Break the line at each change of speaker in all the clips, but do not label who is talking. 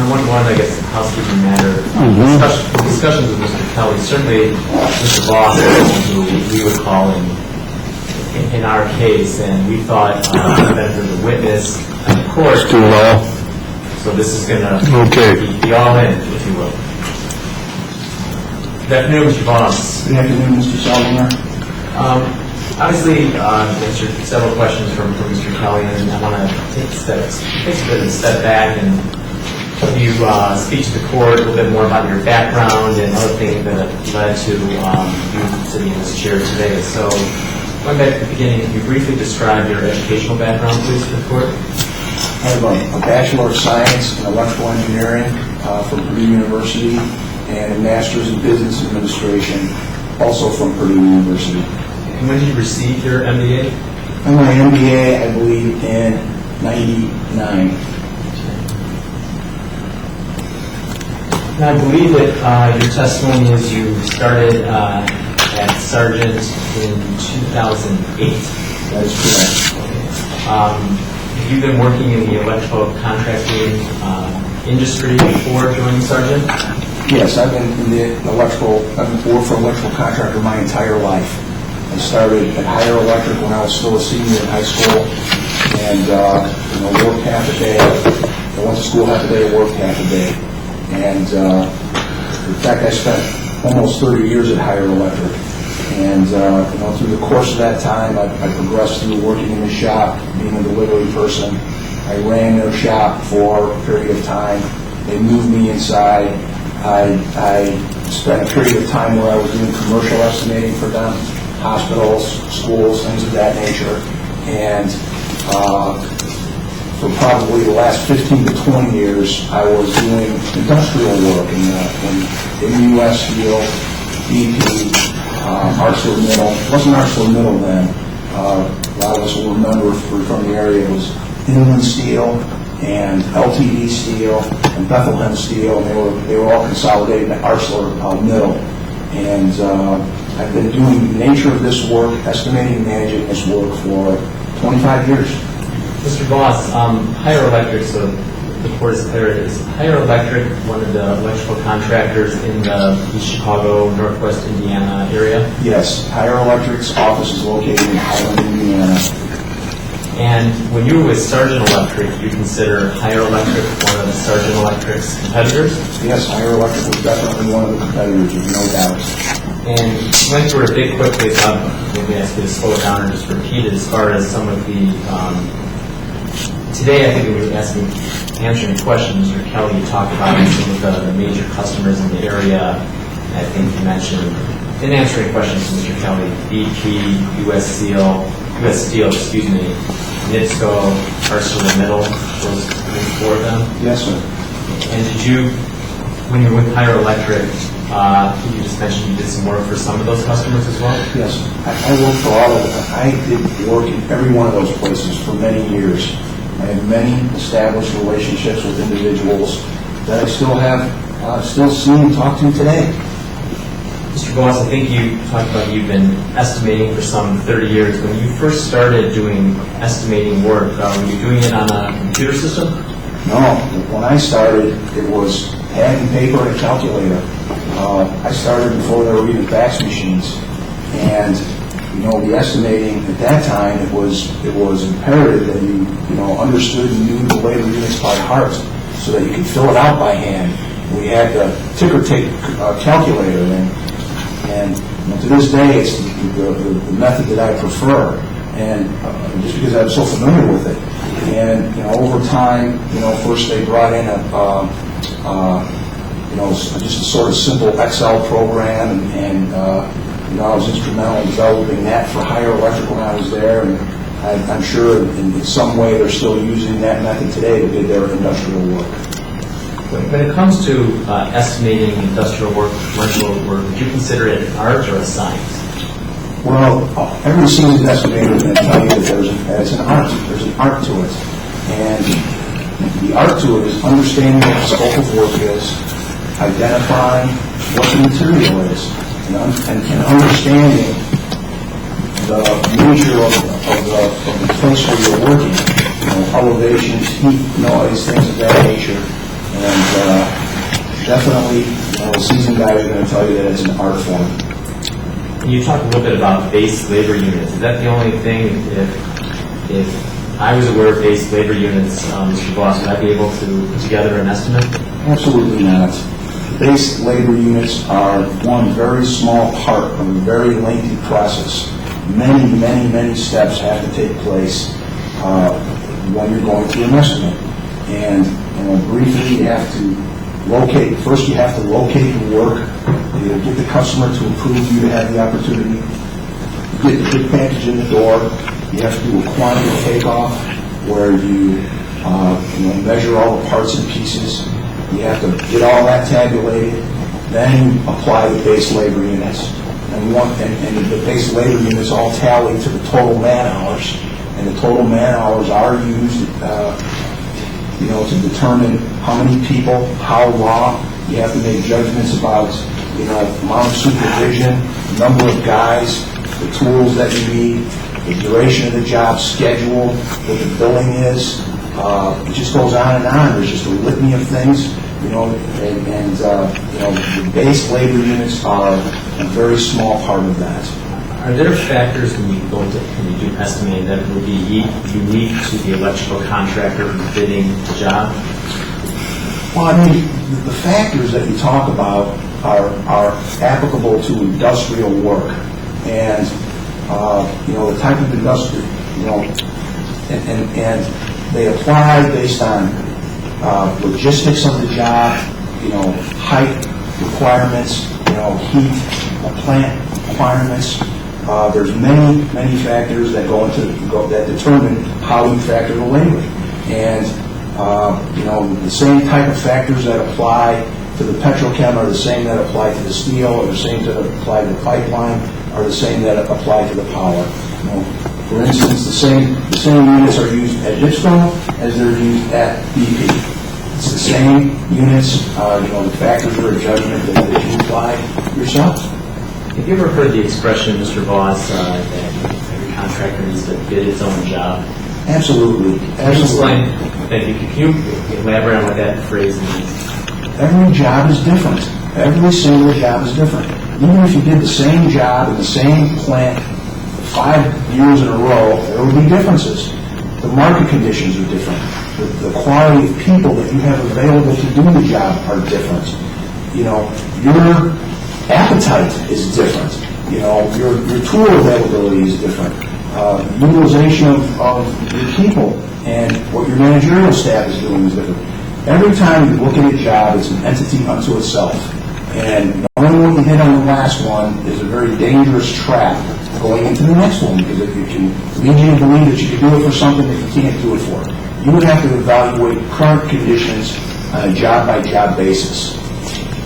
One, I guess, housekeeping matter. Discussions with Mr. Kelly, certainly Mr. Voss, who we would call in our case, and we thought the benefit of the witness and the court.
It's too low.
So this is going to
Okay.
be all in, if you will. Good afternoon, Mr. Voss.
Good afternoon, Mr. Sargent.
Obviously, answered several questions from Mr. Kelly, and I want to take a bit of a step back and have you speak to the court a little bit more about your background and other things that have led to you sitting in this chair today. So, going back to the beginning, can you briefly describe your educational background, please, for the court?
I have a Bachelor of Science in Electrical Engineering from Purdue University and a Master's in Business Administration, also from Purdue University.
And when did you receive your MBA?
And my MBA, I believe, in '99.
And I believe that your testimony is you started at Sargent in 2008.
That is correct.
Have you been working in the electrical contracting industry before joining Sargent?
Yes, I've been in the electrical, I've worked for an electrical contractor my entire life. I started at Higher Electric when I was still a senior in high school, and worked half a day. I went to school half a day, worked half a day. And in fact, I spent almost 30 years at Higher Electric. And through the course of that time, I progressed through working in the shop, being a delivery person. I ran their shop for a period of time. They moved me inside. I spent a period of time where I was doing commercial estimating for them, hospitals, schools, things of that nature. And for probably the last 15 to 20 years, I was doing industrial work in U.S. Steel, BP, ArcelorMittal. It wasn't ArcelorMittal then. A lot of us will remember from the area. It was Inland Steel and LTD Steel and Bethlehem Steel, and they were all consolidated into ArcelorMittal. And I've been doing the nature of this work, estimating and managing this work for 25 years.
Mr. Voss, Higher Electric, so the court is clear, is Higher Electric one of the electrical contractors in the East Chicago, Northwest Indiana area?
Yes, Higher Electric's office is located in Highland, Indiana.
And when you were with Sargent Electric, you consider Higher Electric one of the Sargent Electric's competitors?
Yes, Higher Electric was definitely one of the competitors, there's no doubt.
And went through a big quickly, so I'm going to ask you to slow it down and just repeat it as far as some of the, today I think we were answering questions, Mr. Kelly, you talked about some of the major customers in the area. I think you mentioned, in answering questions to Mr. Kelly, BP, U.S. Steel, NIPSCO, ArcelorMittal, those four of them?
Yes, sir.
And did you, when you were with Higher Electric, you just mentioned you did some work for some of those customers as well?
Yes, I worked for all of them. I did work in every one of those places for many years. I have many established relationships with individuals that I still see and talk to today.
Mr. Voss, I think you talked about you've been estimating for some 30 years. When you first started doing estimating work, were you doing it on a computer system?
No, when I started, it was pad and paper and a calculator. I started before there were even fax machines, and the estimating at that time it was imperative that you understood and knew the labor units by heart, so that you could fill it out by hand. We had the ticker tape calculator, and to this day it's the method that I prefer, and just because I'm so familiar with it. And over time, first they brought in just a sort of simple Excel program, and I was instrumental in developing that for Higher Electric when I was there, and I'm sure in some way they're still using that method today to do their industrial work.
When it comes to estimating industrial work, commercial work, would you consider it an art or a science?
Well, every seasoned estimator is going to tell you that it's an art. There's an art to it. And the art to it is understanding what the scope of work is, identifying what the material is, and understanding the nature of the place where you're working, elevations, heat, noise, things of that nature. And definitely, the seasoned guys are going to tell you that it's an art form.
You talked a little bit about base labor units. Is that the only thing? If I was aware of base labor units, Mr. Voss, would I be able to put together an estimate?
Absolutely not. Base labor units are one very small part of a very lengthy process. Many, many, many steps have to take place when you're going through an estimate. And briefly, you have to locate. First, you have to locate the work. You get the customer to approve you to have the opportunity. You get the big package in the door. You have to do a quantity takeoff where you measure all the parts and pieces. You have to get all that tabulated. Then you apply the base labor units. And the base labor units all tally to the total man hours. And the total man hours are used to determine how many people, how long. You have to make judgments about, amount of supervision, number of guys, the tools that you need, the duration of the job, schedule, what the billing is. It just goes on and on. There's just a litany of things, the base labor units are a very small part of that.
Are there factors when you do estimating that would be unique to the electrical contractor who's bidding the job?
Well, the factors that you talk about are applicable to industrial work, and the type of industry, and they apply based on logistics of the job, height requirements, heat, plant requirements. There's many, many factors that that determine how you factor the labor, and the same type of factors that apply to the petrochem are the same that apply to the steel, or the same that apply to the pipeline, are the same that apply to the power. For instance, the same units are used at Dipstone as they're used at BP. It's the same units. The factors are a judgment that you apply yourself.
Have you ever heard the expression, Mr. Voss, that every contractor needs to bid its own job?
Absolutely. Absolutely.
Thank you. Can you elaborate on what that phrase means?
Every job is different. Every single job is different. Even if you did the same job in the same plant 5 years in a row, there will be differences. The market conditions are different. The quality of people that you have available to do the job are different. Your appetite is different. Your tool availability is different. Utilization of your people and what your managerial staff is doing is different. Every time you look at a job, it's an entity unto itself. And knowing what you did on the last one is a very dangerous trap going into the next one, because if you can lead you to believe that you can do it for something that you can't do it for, you would have to evaluate current conditions on a job-by-job basis.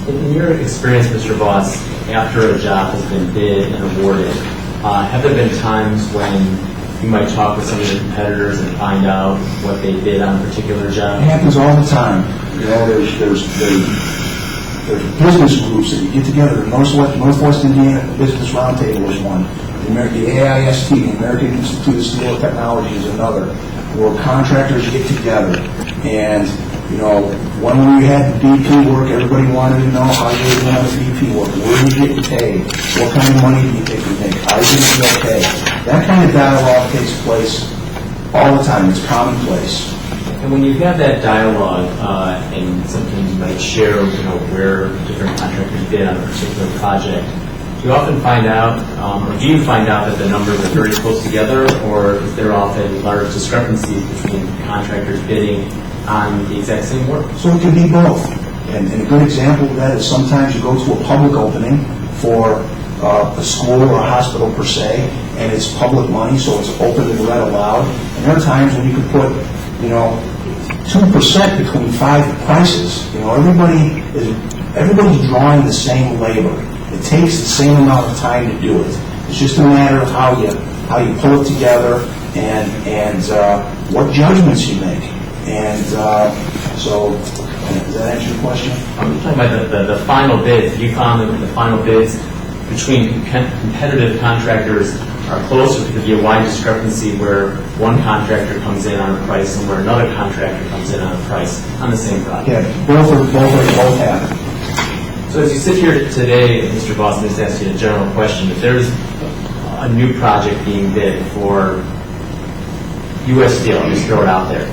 In your experience, Mr. Voss, after a job has been bid and awarded, have there been times when you might talk with some of your competitors and find out what they did on a particular job?
It happens all the time. There's business groups that you get together. Northwest Indiana Business Roundtable is one. The AIST, the American Institute of Steel Technology, is another, where contractors get together. And when we had the BP work, everybody wanted to know how you were doing on the BP work. Where did you get paid? What kind of money do you think you make? How are you going to be okay? That kind of dialogue takes place all the time. It's commonplace.
And when you have that dialogue, and sometimes you might share, where different contractors bid on a particular project, do you often find out, or do you find out that the numbers are very close together, or is there often large discrepancies between contractors bidding on the exact same work?
So it can be both. And a good example of that is sometimes you go to a public opening for a school or a hospital per se, and it's public money, so it's open and read aloud. And there are times when you could put, 2% between 5 prices. Everybody's drawing the same labor. It takes the same amount of time to do it. It's just a matter of how you pull it together and what judgments you make. And so, does that answer your question?
I'm talking about the final bids. You found that the final bids between competitive contractors are close, or could there be a wide discrepancy where one contractor comes in on a price and where another contractor comes in on a price on the same project?
Yeah, both happen.
So as you sit here today, Mr. Boston, just ask you a general question. If there's a new project being bid for U.S. Steel, just throw it out there,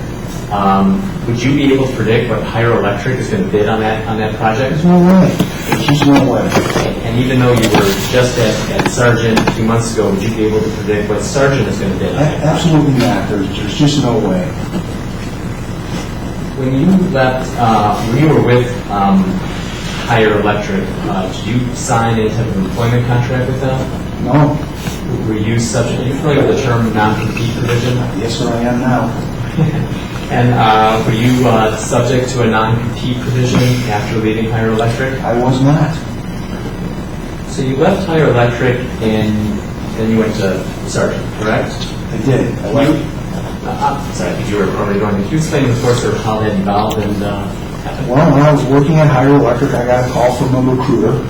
would you be able to predict what Higher Electric is going to bid on that project?
There's no way. There's just no way.
And even though you were just at Sargent 2 months ago, would you be able to predict what Sargent is going to bid on that project?
Absolutely not. There's just no way.
When you left, when you were with Higher Electric, did you sign any type of employment contract with them?
No.
Were you subject? Are you familiar with the term non-compete provision?
Yes, sir, I am now.
And were you subject to a non-compete provision after leaving Higher Electric?
I was not.
So you left Higher Electric and then you went to Sargent, correct?
I did. I left.
Sorry, you were already going. Could you explain the course of how that involved and happened?
Well, when I was working at Higher Electric, I got a call from a recruiter.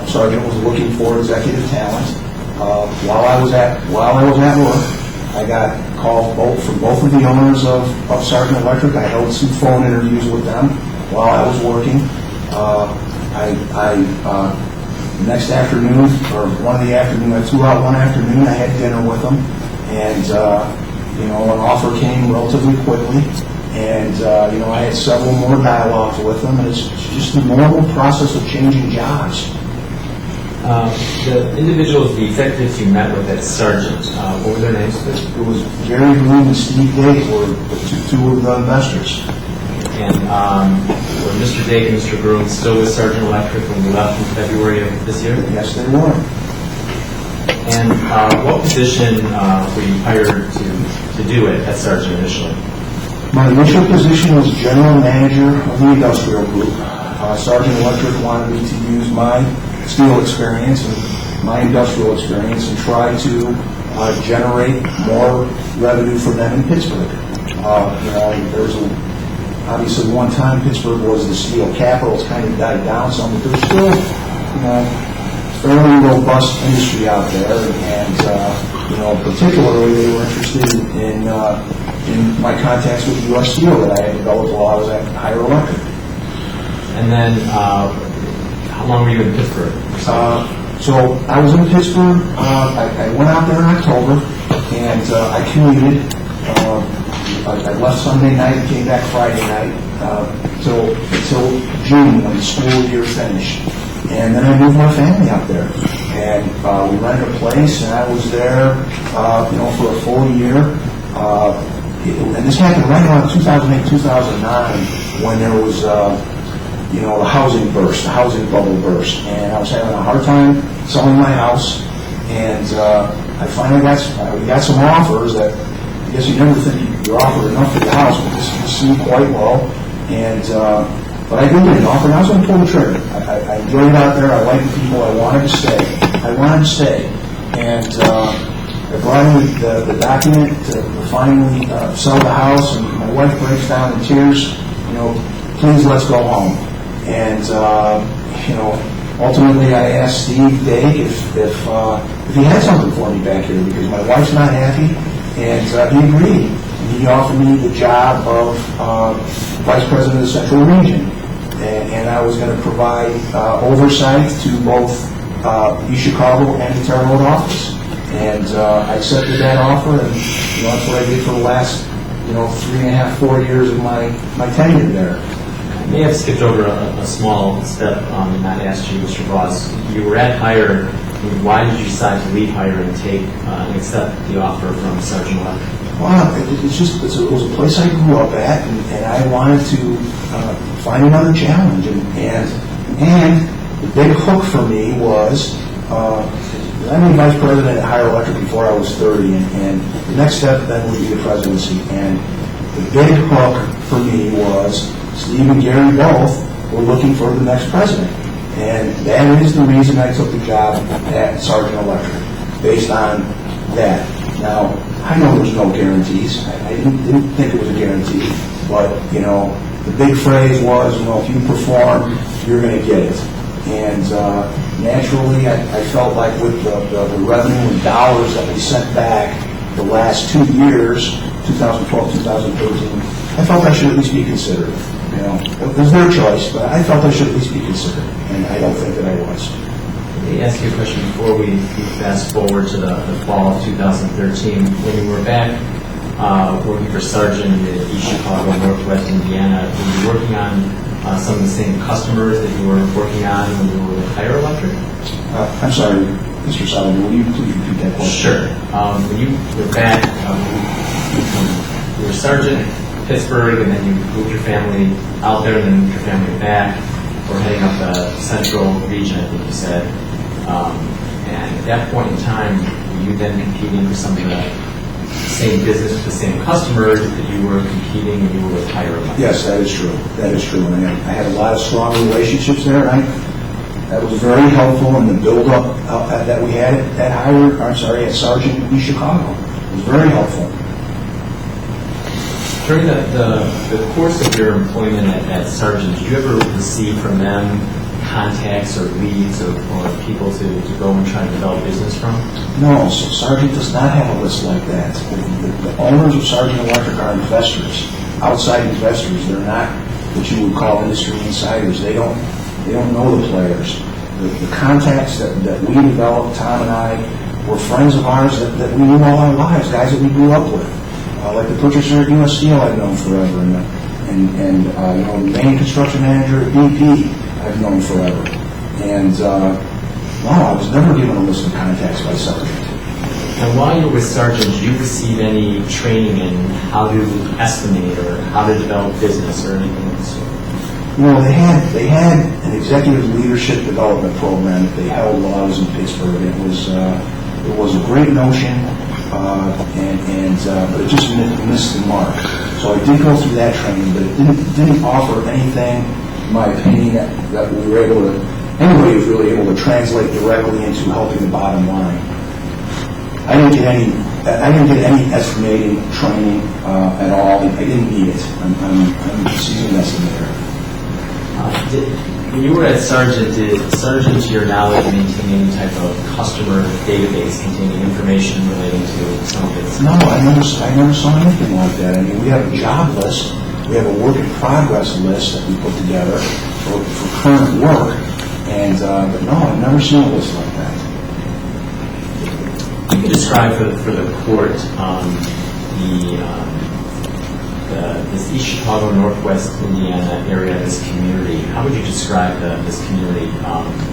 Sargent was looking for executive talent. While I was at work, I got calls from both of the owners of Sargent Electric. I held some phone interviews with them while I was working. Next afternoon, or one of the afternoon, I flew out one afternoon. I had dinner with them, and an offer came relatively quickly. And I had several more dialogues with them, and it's just the normal process of changing jobs.
The individuals, the executives you met with at Sargent, what were their names?
It was Jerry Groom and Steve Dake were the two of the investors.
And were Mr. Dake and Mr. Groom still with Sargent Electric when you left in February of this year?
Yes, they were.
And what position were you hired to do it at Sargent initially?
My initial position was general manager of the industrial group. Sargent Electric wanted me to use my steel experience and my industrial experience and try to generate more revenue for them in Pittsburgh. There's obviously one time Pittsburgh was the steel capital. It's kind of died down some, but there's still fairly robust industry out there, and particularly they were interested in my contacts with U.S. Steel that I had developed while I was at Higher Electric.
And then, how long were you in Pittsburgh?
So I was in Pittsburgh. I went out there in October, and I commuted. I left Sunday night and came back Friday night until June when the school year finished. And then I moved my family up there, and we rented a place, and I was there, for a full year. And this happened right around 2008, 2009, when there was, the housing burst, the housing bubble burst, and I was having a hard time selling my house, and I finally got some offers that I guess you never think you're offered enough for the house, but this seemed quite low, and but I did get an offer, and I was going to pull the trigger. I enjoyed it out there. I liked the people. I wanted to stay. And I brought in the document to finally sell the house, and my wife breaks down in tears. Please, let's go home. And ultimately, I asked Steve Dake if he had something for me back here, because my wife's not happy, and he agreed. And he offered me the job of Vice President of the Central Region. And I was going to provide oversight to both East Chicago and the T.R.O. office. And I accepted that offer, and that's what I did for the last 3.5, 4 years of my tenure there.
I may have skipped over a small step and not asked you, Mr. Ross. You were at Higher. Why did you decide to leave Higher and take and accept the offer from Sargent Electric?
Well, it was a place I grew up at, and I wanted to find another challenge. And the big hook for me was I made vice president at Higher Electric before I was 30, and the next step then would be the presidency. And the big hook for me was Steve and Gary both were looking for the next president. And that is the reason I took the job at Sargent Electric, based on that. Now, I know there's no guarantees. I didn't think it was a guarantee. But, the big phrase was, if you perform, you're going to get it. And naturally, I felt like with the revenue and dollars that we sent back the last 2 years, 2012, 2013, I felt I should at least be considered. You know, it was their choice, but I felt I should at least be considered, and I don't think that I was.
Let me ask you a question before we fast forward to the fall of 2013. When you were back working for Sargent in East Chicago, Northwest Indiana, were you working on some of the same customers that you were working on when you were with Higher Electric?
I'm sorry, Mr. Sullivan, will you please repeat that question?
Sure. When you were back, you were Sargent, Pittsburgh, and then you moved your family out there, and then moved your family back. We're heading up the central region, I think you said. And at that point in time, were you then competing for some of the same business with the same customers that you were competing when you were with Higher Electric?
Yes, that is true. That is true. And I had a lot of strong relationships there, and that was very helpful in the build-up that we had at Sargent in East Chicago. It was very helpful.
During the course of your employment at Sargent, did you ever receive from them contacts or leads or people to go and try to develop business from?
No, so Sargent does not have a list like that. The owners of Sargent Electric are investors, outside investors. They're not what you would call industry insiders. They don't know the players. The contacts that we developed, Tom and I, were friends of ours that we knew all our lives, guys that we grew up with. Like the purchaser at U.S. Steel I've known forever, and the main construction manager at BP I've known forever. And I was never given a list of contacts by Sargent.
And while you were with Sargent, did you receive any training in how to estimate or how to develop business or anything of the sort?
Well, they had an executive leadership development program that they held while I was in Pittsburgh. It was a great notion, but it just missed the mark. So I did go through that training, but it didn't offer anything, in my opinion, that we were able to, anybody was really able to translate directly into helping the bottom line. I didn't get any estimating training at all. I didn't need it. I'm a seasoned estimator.
When you were at Sargent, did Sargent, to your knowledge, maintain any type of customer database containing information relating to some of its?
No, I never saw anything like that. I mean, we have a job list. We have a work in progress list that we put together for current work. But no, I've never seen a list like that.
You can describe for the court this East Chicago, Northwest Indiana area, this community. How would you describe this community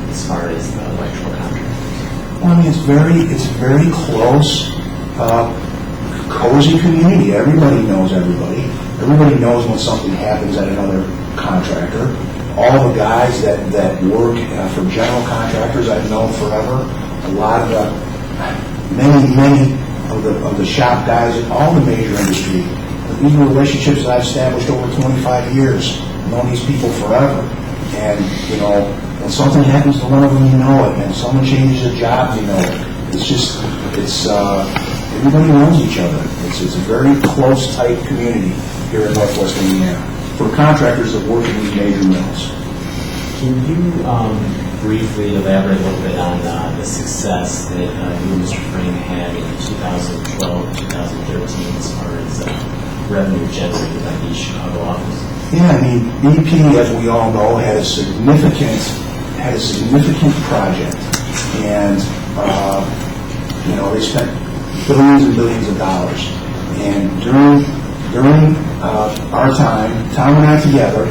as far as the electrical contractors?
Well, I mean, it's very close, cozy community. Everybody knows everybody. Everybody knows when something happens at another contractor. All the guys that work for general contractors I've known forever. A lot of many of the shop guys in all the major industry. These are relationships that I've established over 25 years. I've known these people forever. And, when something happens to one of them, you know it. And if someone changes a job, you know it. Everybody knows each other. It's a very close, tight community here in Northwest Indiana for contractors that work in these major mills.
Can you briefly elaborate a little bit on the success that you and Mr. Frame had in 2012, 2013 as far as revenue generated by the Chicago office?
Yeah, I mean, BP, as we all know, had a significant project, and they spent billions and billions of dollars. And during our time, Tom and I together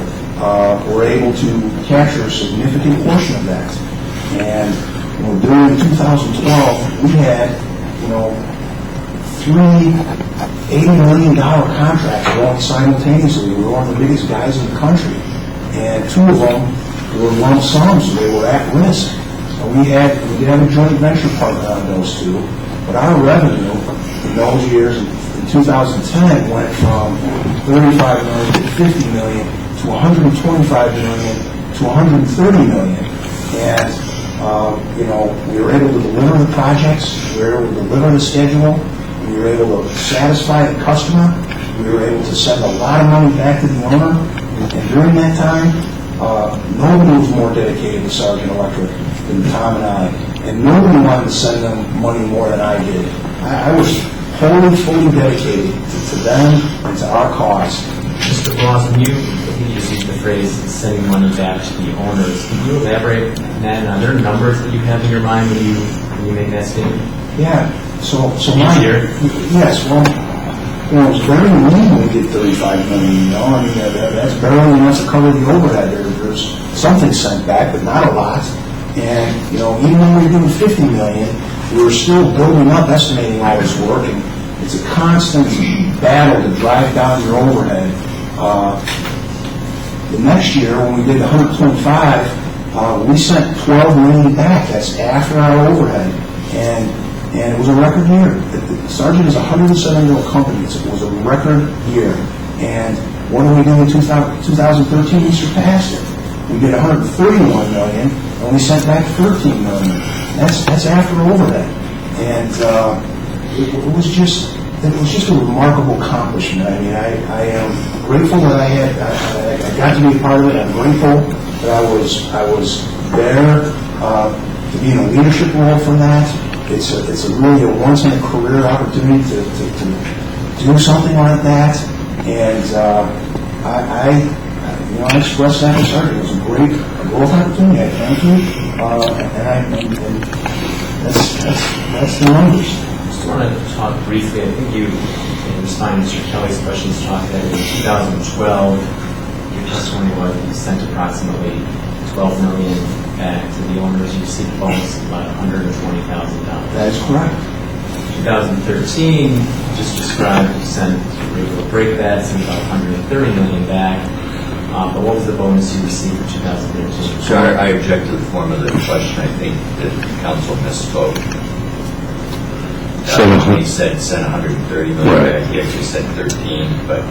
were able to capture a significant portion of that. And during 2012, we had three $80 million contracts going simultaneously. We were one of the biggest guys in the country. And two of them were lump sums, so they were at risk. So we did have a joint venture partner on those two. But our revenue in those years, in 2010, went from $35 million to $50 million to $125 million to $130 million. And, we were able to deliver the projects. We were able to deliver the schedule. We were able to satisfy the customer. We were able to send a lot of money back to the owner. And during that time, nobody was more dedicated to Sargent Electric than Tom and I, and nobody wanted to send them money more than I did. I was wholly, fully dedicated to them and to our cause.
Mr. Ross, when you just used the phrase sending money back to the owners, can you elaborate on that? Are there numbers that you have in your mind when you make that statement?
Yeah. So
each year?
Yes. Well, it was very lean when we did $35 million. I mean, that's barely enough to cover the overhead. There's something sent back, but not a lot. And even when we were doing $50 million, we were still building up, estimating all this work, and it's a constant battle to drive down your overhead. The next year, when we did 100.5, we sent $12 million back. That's after our overhead, and it was a record year. Sargent is a 107-year-old company. It was a record year. And what did we do in 2013? We surpassed it. We did 131 million, and we sent back 13 million. That's after overhead. And it was just a remarkable accomplishment. I mean, I am grateful that I got to be a part of it. I'm grateful that I was there to be in a leadership role for that. It's really a once-in-a-career opportunity to do something like that, and I expressed that to Sargent. It was a growth opportunity. I thank you, and that's the numbers.
I just want to talk briefly. I think you, in responding to Mr. Kelly's questions, talked that in 2012, your testimony was that you sent approximately $12 million back to the owners. You received a bonus of about $120,000.
That is correct.
2013, just described, you sent a regular break that, sent about $130 million back. But what was the bonus you received for 2013?
So I object to the form of the question. I think that the council misspoke. He said sent $130 million back. He actually said 13, but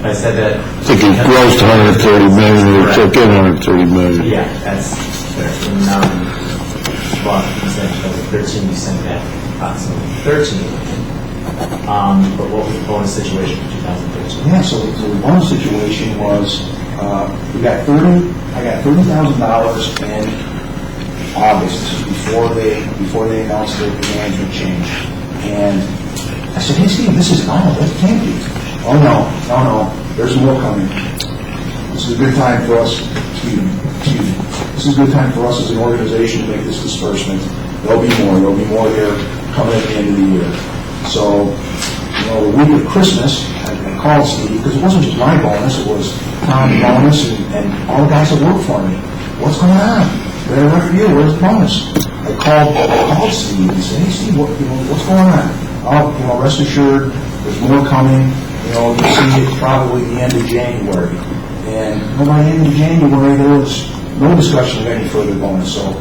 I said that.
I think it grows to 130 million, and it took in 130 million.
Yeah, that's fair. Well, you said 2013, you sent back approximately 13 million. But what was the bonus situation for 2013?
Yeah, so the bonus situation was I got $30,000 in August before they announced the management change, and I said, "Hey Steve, this is that can't be. Oh no, there's more coming. This is a good time for us. Excuse me. This is a good time for us as an organization to make this disbursement. There'll be more here coming at the end of the year." So, the week of Christmas, I called Steve, because it wasn't just my bonus, it was Tom's bonus and all the guys that work for me. What's going on? We had a record year, where's the bonus? I called Steve and said, "Hey Steve, what's going on?" "Oh, rest assured, there's more coming. You'll see it probably the end of January." And by the end of January, there was no discussion of any further bonus. So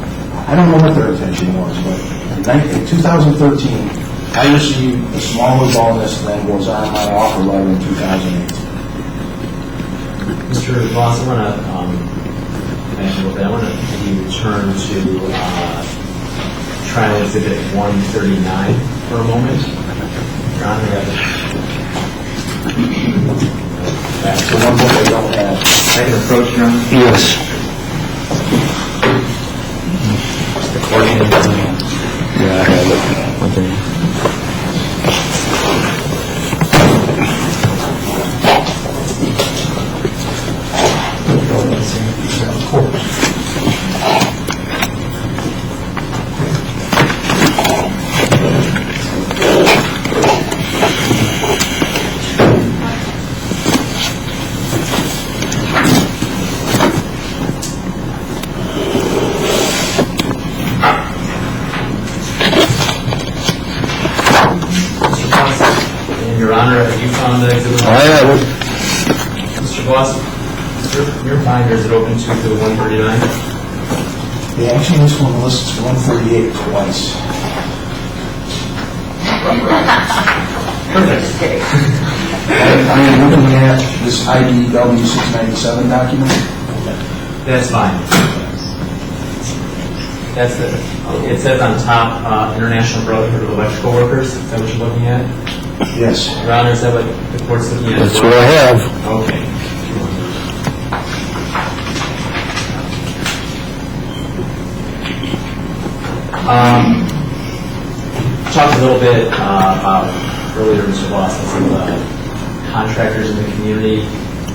I don't know what their intention was, but in 2013, I received a smaller bonus than was on my offer letter in 2008.
Mr. Voss, I want to mention a little bit. I want to have you return to trial exhibit 139 for a moment. Your Honor,
That's the one book I don't have.
I can approach, Your Honor.
Yes.
Just the court can
Yeah, I have it. Okay.
Your Honor, have you found the exhibit?
I have it.
Mr. Voss, your binder, is it open to 139?
Yeah, actually, this one lists 138 twice.
Perfect.
I am looking at this IDW 697 document.
That's fine. It says on top, International Brotherhood of Electrical Workers. Is that what you're looking at?
Yes.
Your Honor, is that what the court's looking at?
That's what I have.
Okay. Talked a little bit about earlier, Mr. Lawson, some of the contractors in the community.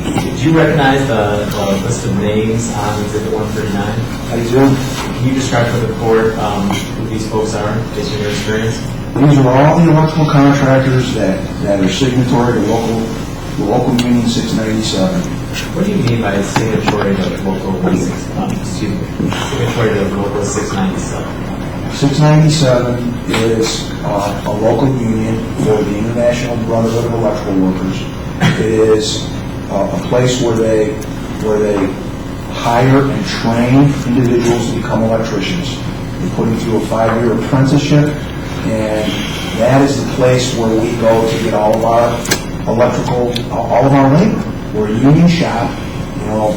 Did you recognize the list of names on Exhibit 139?
I do.
Can you describe for the board who these folks are, based on your experience?
These are all the electrical contractors that are signatory to local union 697.
What do you mean by signatory to local 697?
697 is a local union for the International Brotherhood of Electrical Workers. It is a place where they hire and train individuals to become electricians. They put them through a 5-year apprenticeship, and that is the place where we go to get all of our all of our labor. We're a union shop. You know,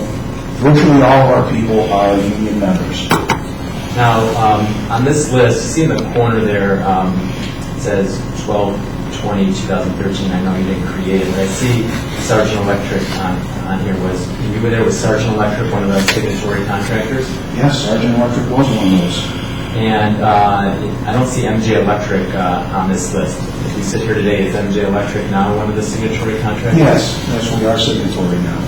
virtually all of our people are union members.
Now, on this list, you see in the corner there, it says 12/20/2013. I know you didn't create it, but I see Sargent Electric on here. You were there with Sargent Electric, one of the signatory contractors?
Yes, Sargent Electric was one of those.
And I don't see MJ Electric on this list. As we sit here today, is MJ Electric now one of the signatory contractors?
Yes, we are signatory now.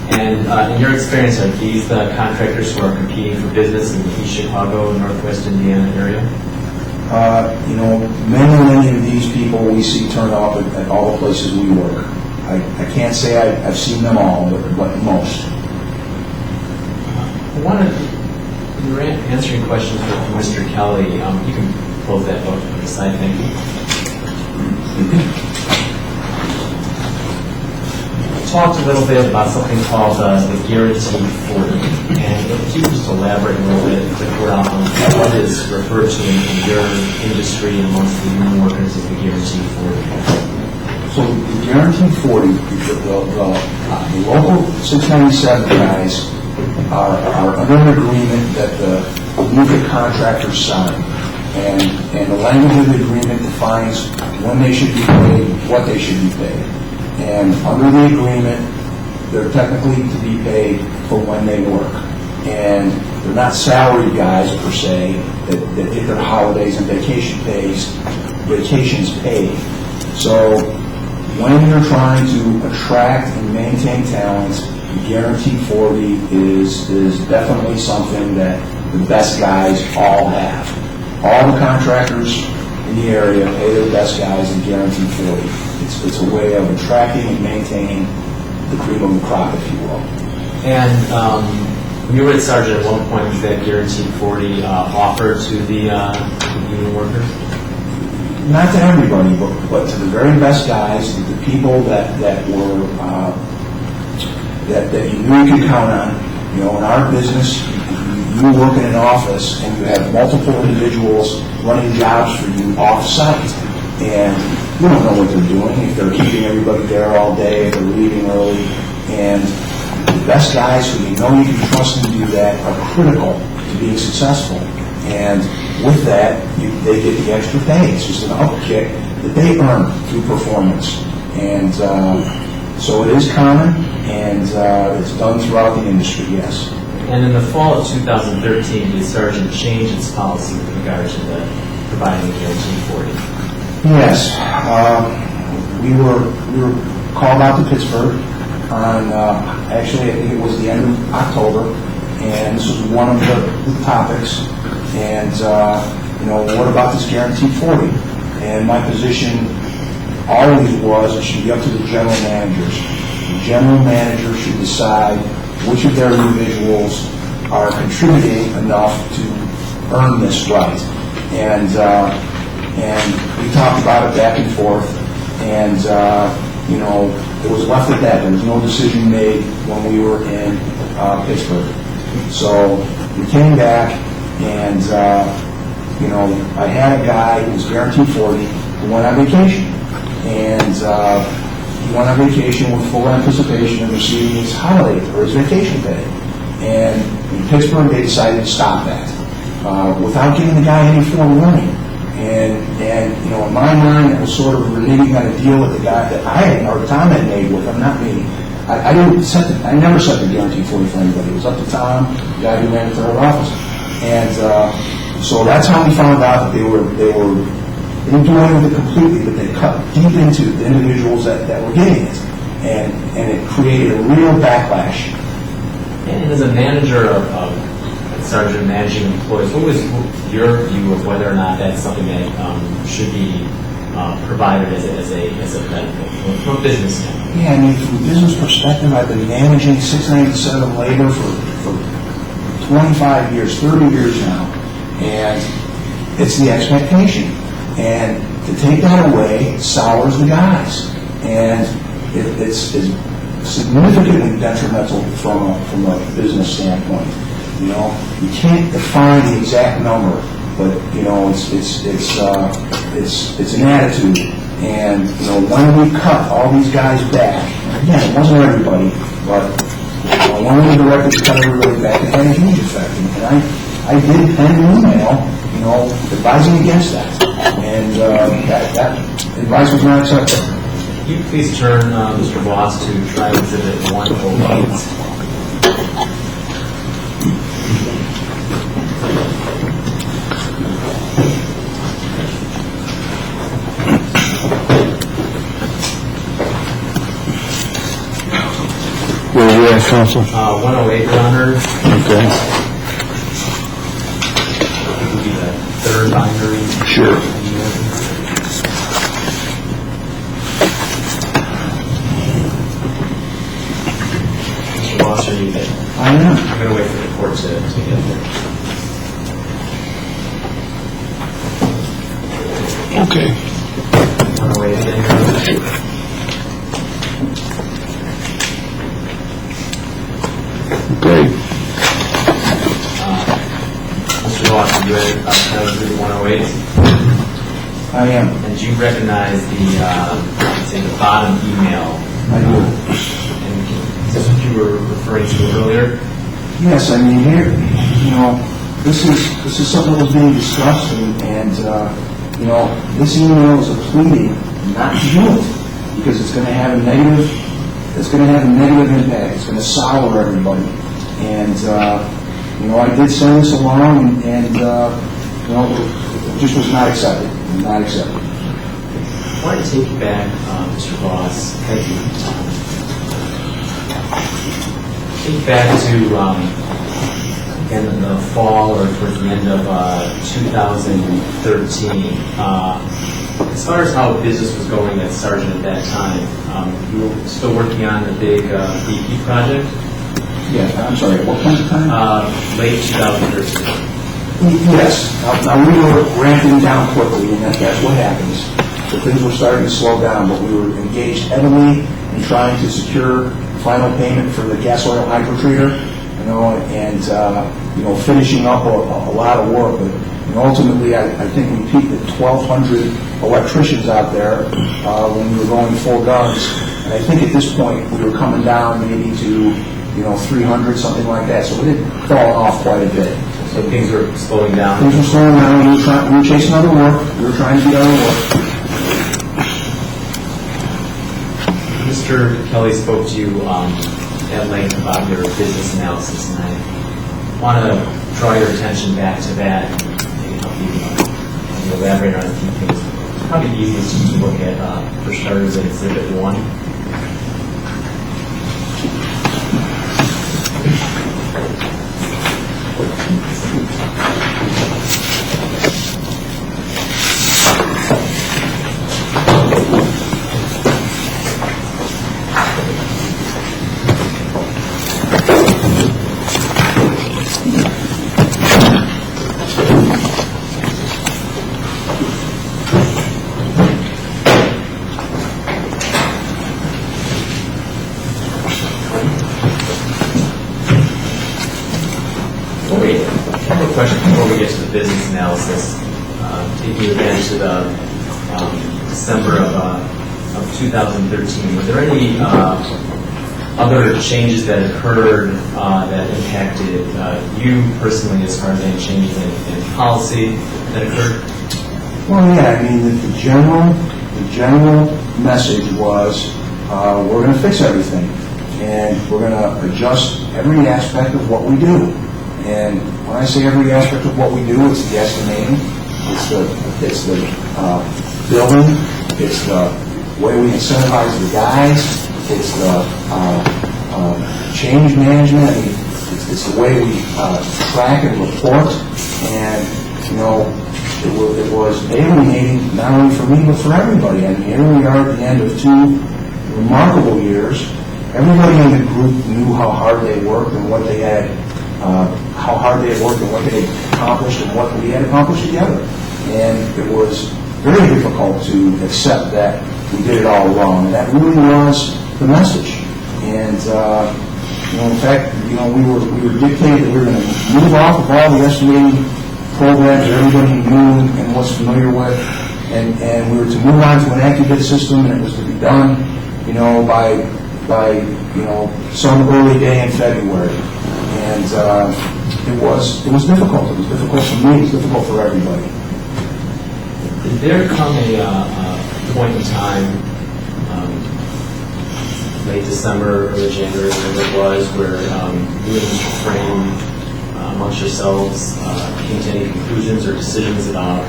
And in your experience, are these the contractors who are competing for business in the East Chicago, Northwest Indiana area?
You know, many of these people we see turn up at all the places we work. I can't say I've seen them all, but most.
I wanted, you were answering questions from Mr. Kelly. You can close that book on the side, thank you. Talked a little bit about something called the Guarantee 40, and if you just elaborate a little bit, on what is referred to in your industry amongst the union workers as the Guarantee 40.
So the Guarantee 40, the local 697 guys are under an agreement that the union contractors sign, and the language of the agreement defines when they should be paid, what they should be paid. And under the agreement, they're technically to be paid for when they work. And they're not salary guys, per se, that get their holidays and vacations paid. So when you're trying to attract and maintain talent, the Guarantee 40 is definitely something that the best guys all have. All the contractors in the area pay their best guys the Guarantee 40. It's a way of attracting and maintaining the cream of the crop, if you will.
And when you were at Sargent, at one point, was that Guarantee 40 offered to the union workers?
Not to everybody, but to the very best guys, the people that were that you knew you could count on. You know, in our business, you work in an office and you have multiple individuals running jobs for you off-site, and you don't know what they're doing, if they're keeping everybody there all day, if they're leaving early, and the best guys who you know you can trust them to do that are critical to being successful. And with that, they get the extra pay. It's just an upkick that they earn through performance. And so it is common, and it's done throughout the industry, yes.
And in the fall of 2013, did Sargent change its policy with regard to providing the Guarantee 40?
Yes. We were called out to Pittsburgh on, actually, I think it was the end of October, and this was one of the topics. And, you know, what about this Guarantee 40? And my position always was it should be up to the general managers. The general manager should decide which of their individuals are contributing enough to earn this right. And we talked about it back and forth, and, you know, it was left at that. There was no decision made when we were in Pittsburgh. So we came back, and, you know, I had a guy who was Guaranteed 40 who went on vacation. And he went on vacation with full anticipation of receiving his holiday or his vacation pay. And in Pittsburgh, they decided to stop that without giving the guy any forewarning. And you know, in my mind, it was sort of reneging on a deal with the guy that I had, or Tom had made with him, not me. I never set the Guarantee 40 for anybody. It was up to Tom, the guy who ran the third office. And So that's how we found out that they didn't do away with it completely, but they cut deep into the individuals that were getting it. And it created a real backlash.
And as a manager of Sargent managing employees, what was your view of whether or not that's something that should be provided as a benefit from a business standpoint?
Yeah, I mean, from a business perspective, I've been managing 697 labor for 25 years, 30 years now, and it's the expectation. And to take that away sours the guys, and it's significantly detrimental from a business standpoint. You know, you can't define the exact number, but you know, it's an attitude. And you know, when we cut all these guys back, again, it wasn't everybody, but when we directed to cut everybody back, it had a huge effect. And I did pen an email, you know, advising against that, and that advice was not acceptable.
Can you please turn Mr. Voss to Trial Exhibit 108?
Where are you at, Counsel?
108, Your Honor.
Okay.
It would be the third bindery.
Sure.
Mr. Voss, are you there?
I am.
I'm going to wait for the court to get there.
Okay.
108 again, Your Honor.
Okay.
Mr. Voss, are you at Trial Exhibit 108?
I am.
And do you recognize the bottom email?
I do.
And is this what you were referring to earlier?
Yes, I mean, here, you know, this is something that was being discussed, and you know, this email is a pleading not to do it because it's going to have a negative impact. It's going to sour everybody, and you know, I did send this along, and you know, it just was not accepted. Not accepted.
I want to take you back, Mr. Voss. Thank you. Take you back to in the fall or towards the end of 2013. As far as how business was going at Sargent at that time, you were still working on the big BP project?
Yeah, I'm sorry, what point of time?
Late 2013.
Yes. Now we were ramping down quickly, and that's what happens. So things were starting to slow down, but we were engaged heavily in trying to secure final payment for the gas oil hydrotreater, you know, and you know, finishing up a lot of work. But you know, ultimately, I think we peaked at 1,200 electricians out there when we were going full guns, and I think at this point we were coming down maybe to 300, something like that. So it had fallen off quite a bit.
So things were slowing down?
Things were slowing down. We were chasing other work. We were trying to get other work.
Mr. Kelly spoke to you at length about your business analysis, and I want to draw your attention back to that and help you elaborate on a few things. It's probably easiest to look at, for starters, at Exhibit 1. Before we get to the business analysis, taking you again to the December of 2013, were there any other changes that occurred that impacted you personally as far as any changes in policy that occurred?
Well, yeah, I mean, the general message was we're going to fix everything, and we're going to adjust every aspect of what we do. And when I say every aspect of what we do, it's the estimating, it's the building, it's the way we incentivize the guys, it's the change management. I mean, it's the way we track and report. And it was alienating not only for me but for everybody. I mean, here we are at the end of 2 remarkable years. Everybody in the group knew how hard they worked and what they had, how hard they had worked and what they had accomplished and what we had accomplished together. And it was very difficult to accept that we did it all wrong. And that really was the message. And in fact, we were dictated that we were going to move off of all the estimating programs that everybody knew and was familiar with, and we were to move on to an AccuBid system, and it was to be done, by some early day in February. And it was difficult. It was difficult for me. It was difficult for everybody.
Did there come a point in time, late December, early January, whatever it was, where you and Mr. Frame, amongst yourselves, came to any conclusions or decisions about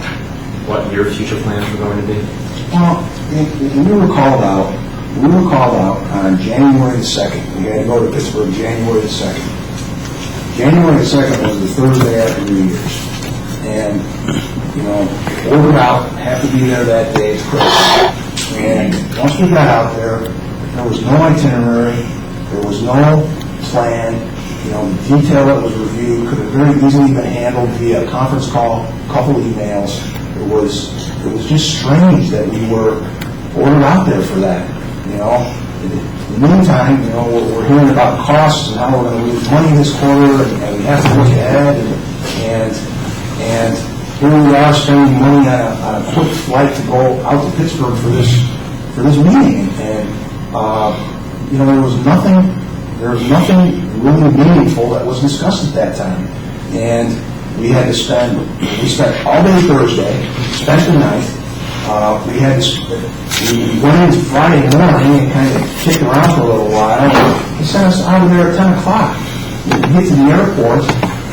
what your future plans were going to be?
Well, we were called out on January the 2nd. We had to go to Pittsburgh January the 2nd. January the 2nd was the Thursday after New Year's. And, ordered out, have to be there that day, it's Christmas. And once we got out there was no itinerary, there was no plan. The detail that was reviewed could have very easily been handled via a conference call, a couple of emails. It was just strange that we were ordered out there for that. In the meantime, we're hearing about costs and how we're going to lose money this quarter, and we have to look ahead. And here we are spending money on a quick flight to go out to Pittsburgh for this meeting. And there was nothing really meaningful that was discussed at that time. And we spent all day Thursday, spent the night. We went into Friday morning and kind of kicked around for a little while. They sent us out of there at 10 o'clock. We get to the airport,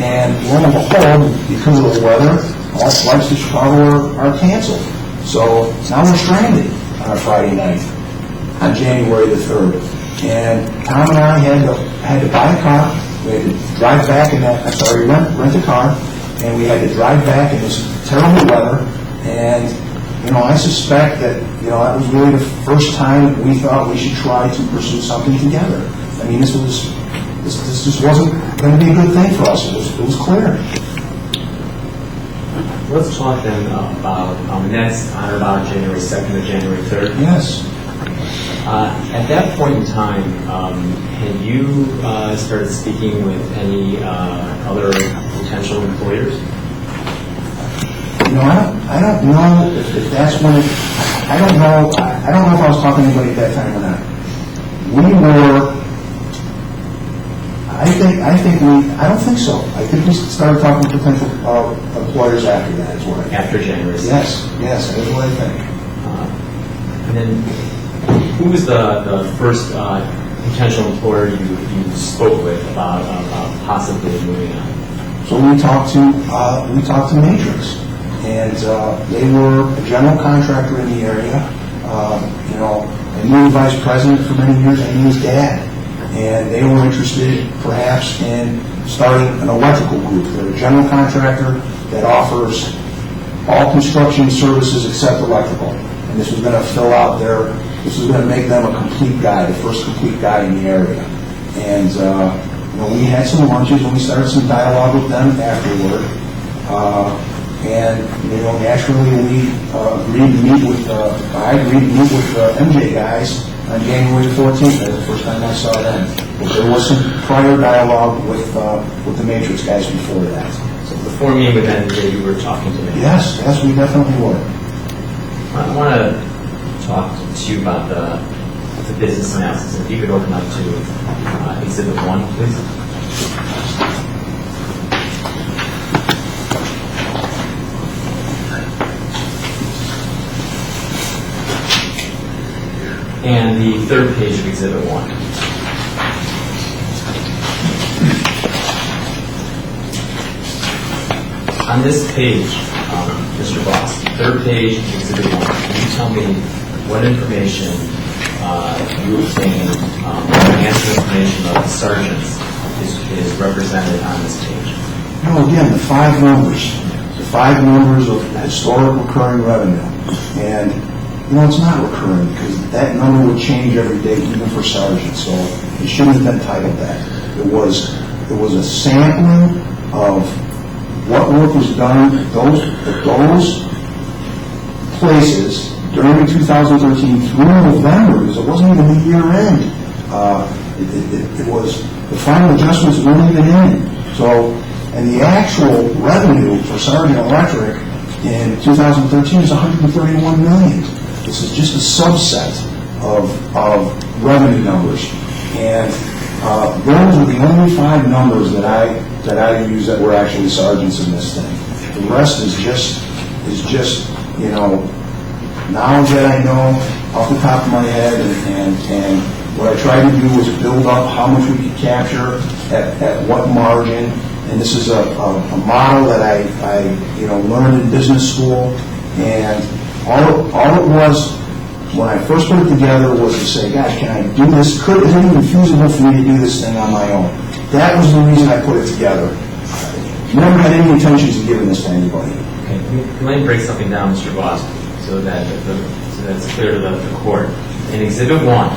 and lo and behold, because of the weather, all flights to Chicago are canceled. So now we're stranded on a Friday night on January the 3rd. And Tom and I had to buy a car. We had to drive back rent a car, and we had to drive back in this terrible weather. And I suspect that that was really the first time that we thought we should try to pursue something together. I mean, this just wasn't going to be a good thing for us. It was clear.
Let's talk then about, and that's on or about January 2nd or January 3rd.
Yes.
At that point in time, had you started speaking with any other potential employers?
I don't know if that's when I don't know if I was talking to anybody at that time or not. We were. I don't think so. I think we started talking to potential employers after that. Is what I think.
After January 6th?
Yes, that is what I think.
And then, who was the first potential employer you spoke with about possibly moving on?
So we talked to Matrix, and they were a general contractor in the area. I knew the vice president for many years. I knew his dad. And they were interested, perhaps, in starting an electrical group. They're a general contractor that offers all construction services except electrical. And this was going to make them a complete guy, the first complete guy in the area. And, we had some lunches and we started some dialogue with them afterward. Naturally, we agreed to meet with MJ guys on January 14th. That was the first time I saw them. But there was some prior dialogue with the Matrix guys before that.
So before meeting with MJ, you were talking to them?
Yes, we definitely were.
I want to talk to you about the business analysis. If you could open up to Exhibit 1, please. And the third page of Exhibit 1. On this page, Mr. Boss, third page, Exhibit 1, can you tell me what information you obtained, financial information of the Sargents is represented on this page?
No, again, the five numbers of historic recurring revenue. And, it's not recurring because that number would change every day, even for Sargent, so it shouldn't have been titled that. It was a sampling of what work was done at those places during 2013 through November, because it wasn't even the year end. It was, the final adjustments weren't even in. So, and the actual revenue for Sargent Electric in 2013 is $131 million. This is just a subset of revenue numbers. And those are the only five numbers that I use that were actually Sargents in this thing. The rest is just knowledge that I know off the top of my head, and what I tried to do was build up how much we could capture at what margin. And this is a model that I learned in business school, and all it was when I first put it together was to say, gosh, can I do this? Is it even feasible for me to do this thing on my own? That was the reason I put it together. Never had any intentions of giving this to anybody.
Okay, can I break something down, Mr. Boss, so that's clear to the court? In Exhibit 1,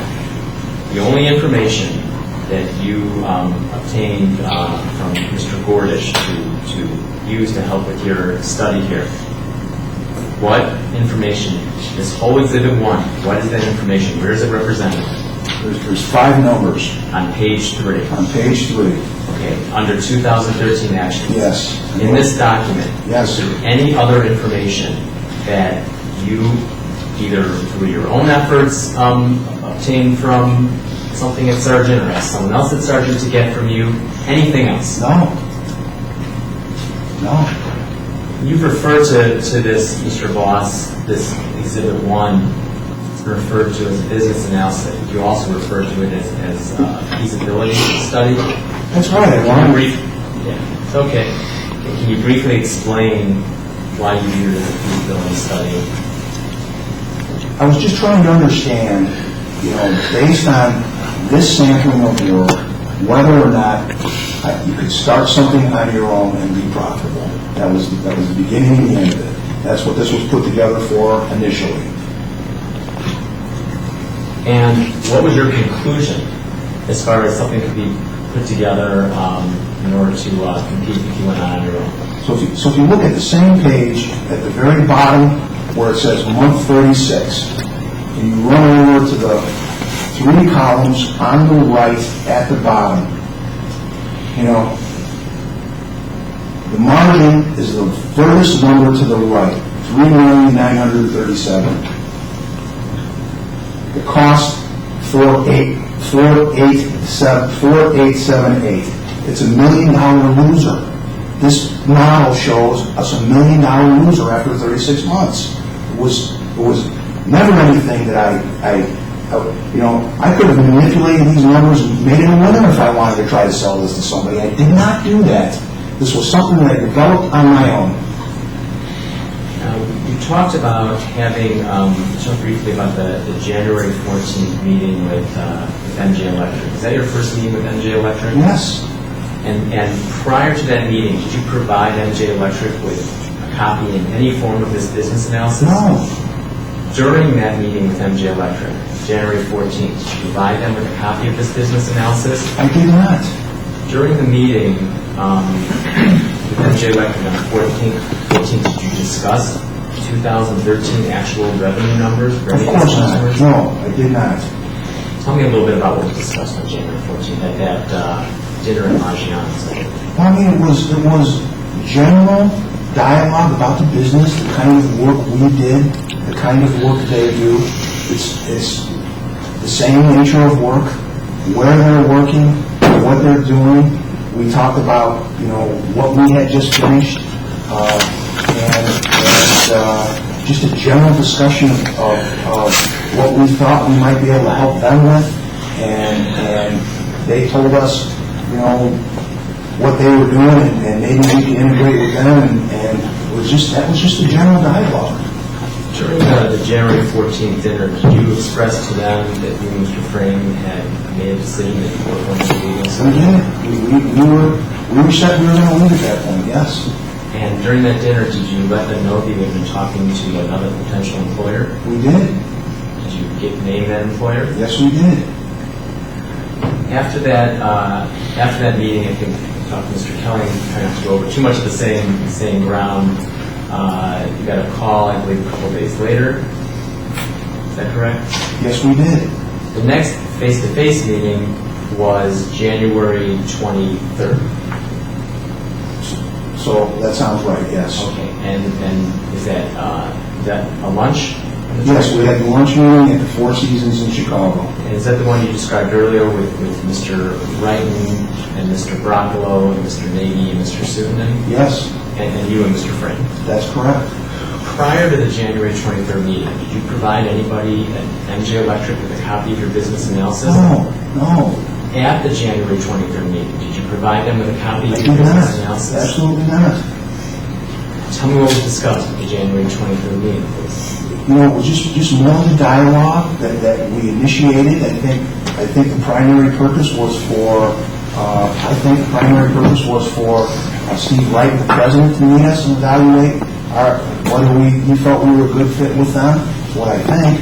the only information that you obtained from Mr. Gordish to use to help with your study here, what information, this whole Exhibit 1, what is that information? Where is it represented?
There's five numbers.
On page 3.
On page 3.
Okay, under 2013 actions.
Yes.
In this document,
yes,
is there any other information that you, either through your own efforts, obtained from something at Sargent, or asked someone else at Sargent to get from you? Anything else?
No.
You've referred to this, Mr. Boss, this Exhibit 1, referred to as a business analysis. You also refer to it as a feasibility study.
That's right.
It's okay. Can you briefly explain why you viewed it as a feasibility study?
I was just trying to understand, based on this sampling of work, whether or not you could start something on your own and be profitable. That was the beginning and the end of it. That's what this was put together for initially. And
what was your conclusion as far as something could be put together in order to compete if you went on your own?
So if you look at the same page at the very bottom where it says month 36, and you run over to the 3 columns on the right at the bottom, the margin is the furthest number to the right, $3,937,000. The cost, 4878. It's $1 million loser. This model shows us $1 million loser after 36 months. It was never anything that I could have manipulated these numbers and made it a winner if I wanted to try to sell this to somebody. I did not do that. This was something that I developed on my own.
You talked about having, talk briefly about the January 14th meeting with MJ Electric. Is that your first meeting with MJ Electric?
Yes.
And prior to that meeting, did you provide MJ Electric with a copy in any form of this business analysis?
No.
During that meeting with MJ Electric, January 14th, did you provide them with a copy of this business analysis?
I did not.
During the meeting with MJ Electric on the 14th, did you discuss 2013 actual revenue numbers?
Of course not. No, I did not.
Tell me a little bit about what was discussed on January 14th at that dinner at Maggiano's.
Well, I mean, it was general dialogue about the business, the kind of work we did, the kind of work they do. It's the same nature of work, where they're working, what they're doing. We talked about, what we had just finished, and just a general discussion of what we thought we might be able to help them with. And they told us, what they were doing, and maybe we could integrate with them, and that was just a general dialogue.
During the January 14th dinner, did you express to them that you and Mr. Frame had made a decision that you were going to leave?
So we were set, we were going to leave at that point, yes.
And during that dinner, did you let them know that you had been talking to another potential employer?
We did.
Did you name that employer?
Yes, we did.
After that meeting, I think I talked to Mr. Kelly, trying not to go over too much of the same ground. You got a call, I believe, a couple days later. Is that correct?
Yes, we did.
The next face-to-face meeting was January 23rd.
So that sounds right, yes.
Okay, and is that a lunch?
Yes, we had the lunch meeting at the Four Seasons in Chicago.
And is that the one you described earlier with Mr. Wrighton and Mr. Broccolo and Mr. Nagy and Mr. Suitinen?
Yes.
And you and Mr. Frame?
That's correct.
Prior to the January 23rd meeting, did you provide anybody at MJ Electric with a copy of your business analysis?
No.
At the January 23rd meeting, did you provide them with a copy of
I
your
did
business
not.
analysis?
Absolutely not.
Tell me what was discussed at the January 23rd meeting, please.
You know, it was just more of the dialogue that we initiated. I think the primary purpose was for Steve Wright, the president, to meet us and evaluate whether we felt we were a good fit with them. That's what I think.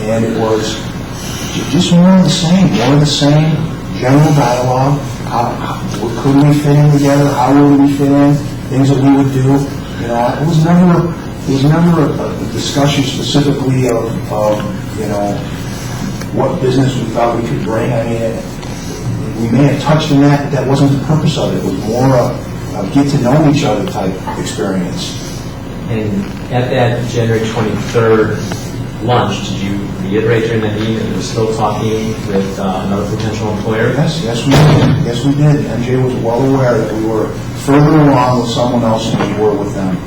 And it was just more of the same general dialogue. How could we fit in together? How would we fit in? Things that we would do. You know, it was never a discussion specifically of what business we thought we could bring. I mean, we may have touched on that, but that wasn't the purpose of it. It was more a get to know each other type experience.
And at that January 23rd lunch, did you reiterate during that meeting that you were still talking with another potential employer?
Yes, we did. Yes, we did. MJ was well aware that we were further along with someone else than we were with them.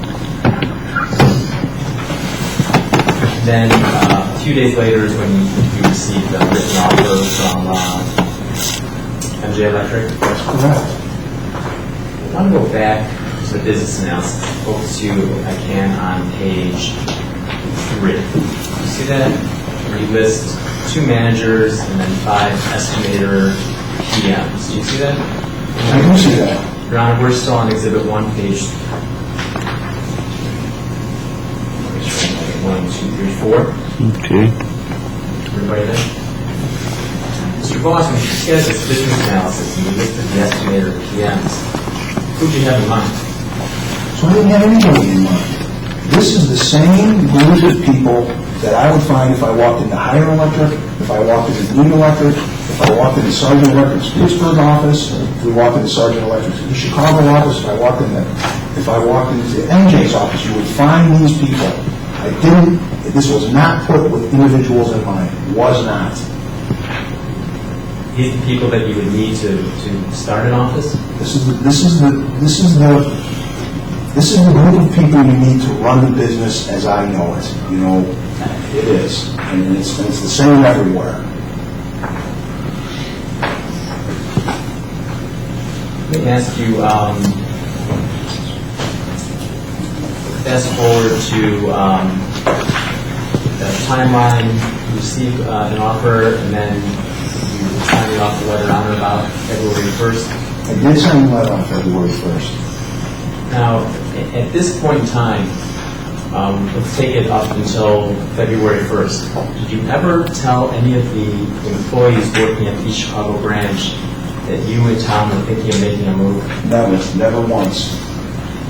Then a few days later is when you received a written offer from MJ Electric.
That's correct.
I want to go back to the business analysis. Focus you, if I can, on page 3. You see that? Where you list 2 managers and then 5 estimator PMs. Do you see that?
I do see that.
Your Honor, we're still on Exhibit 1, page 1, 2, 3, 4.
Okay.
Everybody there? Mr. Boss, when you said this business analysis and you listed the estimator PMs, who did you have in mind?
So I didn't have anybody in mind. This is the same group of people that I would find if I walked into Higher Electric, if I walked into Green Electric, if I walked into Sargent Electric's Pittsburgh office, if we walked into Sargent Electric's Chicago office, if I walked into MJ's office, you would find these people. This was not put with individuals in mind. Was not.
These are the people that you would need to start an office?
This is the group of people you need to run the business as I know it. You know, it is, and it's the same everywhere.
Let me ask you, fast forward to the timeline, you receive an offer, and then you sign the offer letter on or about February 1st.
I did sign the letter on February 1st.
Now, at this point in time, let's take it up until February 1st. Did you ever tell any of the employees working at the Chicago branch that you and Tom were thinking of making a move?
Never once.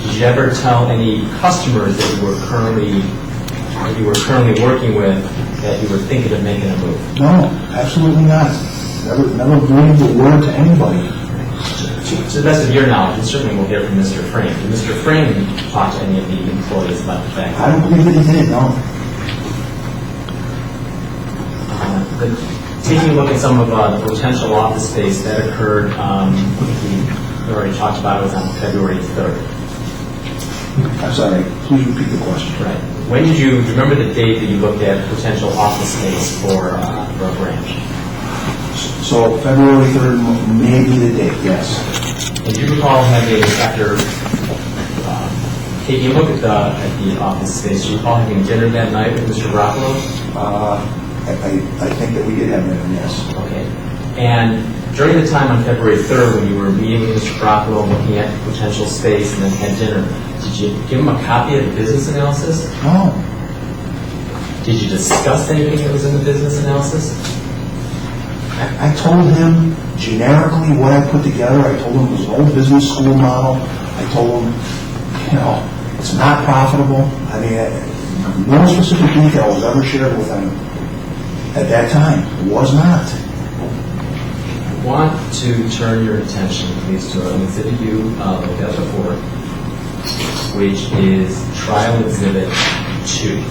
Did you ever tell any customers that you were currently working with that you were thinking of making a move?
No, absolutely not. Never breathed a word to anybody.
To the best of your knowledge, and certainly we'll hear from Mr. Frame. Did Mr. Frame talk to any of the employees about the fact?
I don't believe that he did, no.
Taking a look at some of the potential office space that occurred, we already talked about it was on February 3rd.
I'm sorry, please repeat the question.
Right. When did you remember the date that you looked at potential office space for a branch?
So February 3rd may be the date, yes.
And do you recall having, after taking a look at the office space, do you recall having dinner that night with Mr. Broccolo?
I think that we did have dinner, yes.
Okay. And during the time on February 3rd when you were meeting with Mr. Broccolo, looking at the potential space and then had dinner, did you give him a copy of the business analysis?
No.
Did you discuss anything that was in the business analysis?
I told him generically what I put together. I told him it was an old business school model. I told him, it's not profitable. I mean, no specific detail was ever shared with him at that time. It was not.
I want to turn your attention, please, to an exhibit you looked at before, which is Trial Exhibit 2.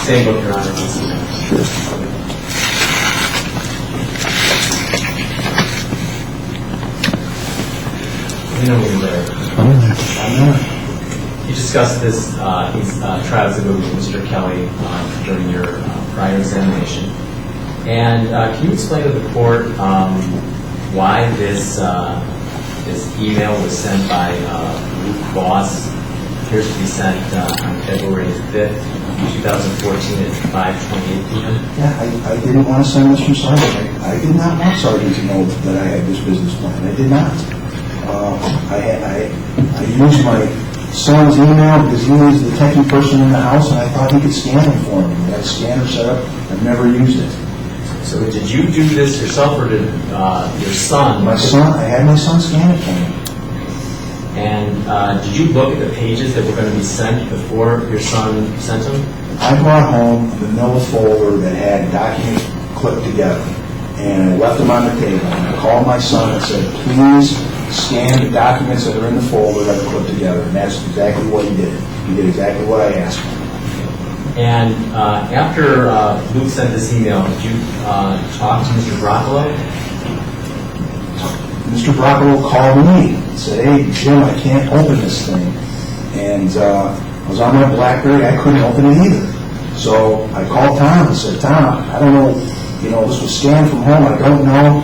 Same book, Your Honor. You know when you're there.
I'm not.
You discussed this trial exhibit with Mr. Kelly during your prior examination. And can you explain to the court why this email was sent by Luke Voss, appears to be sent on February 5th, 2014 at 5:28 p.m.?
Yeah, I didn't want to send this from Sargent. I did not want Sargent to know that I had this business plan. I did not. I used my son's email because he was the techie person in the house, and I thought he could scan it for me. We had a scanner set up. I've never used it.
So did you do this yourself, or did your son?
My son, I had my son scan it for me.
And did you look at the pages that were going to be sent before your son sent them?
I brought home the manila folder that had documents clipped together, and I left them on the table. And I called my son and said, please scan the documents that are in the folder that are clipped together. And that's exactly what he did. He did exactly what I asked him.
And after Luke sent this email, did you talk to Mr. Broccolo?
Mr. Broccolo called me and said, hey, Jim, I can't open this thing. And I was on my BlackBerry. I couldn't open it either. So I called Tom and said, Tom, I don't know, this was scanned from home. I don't know,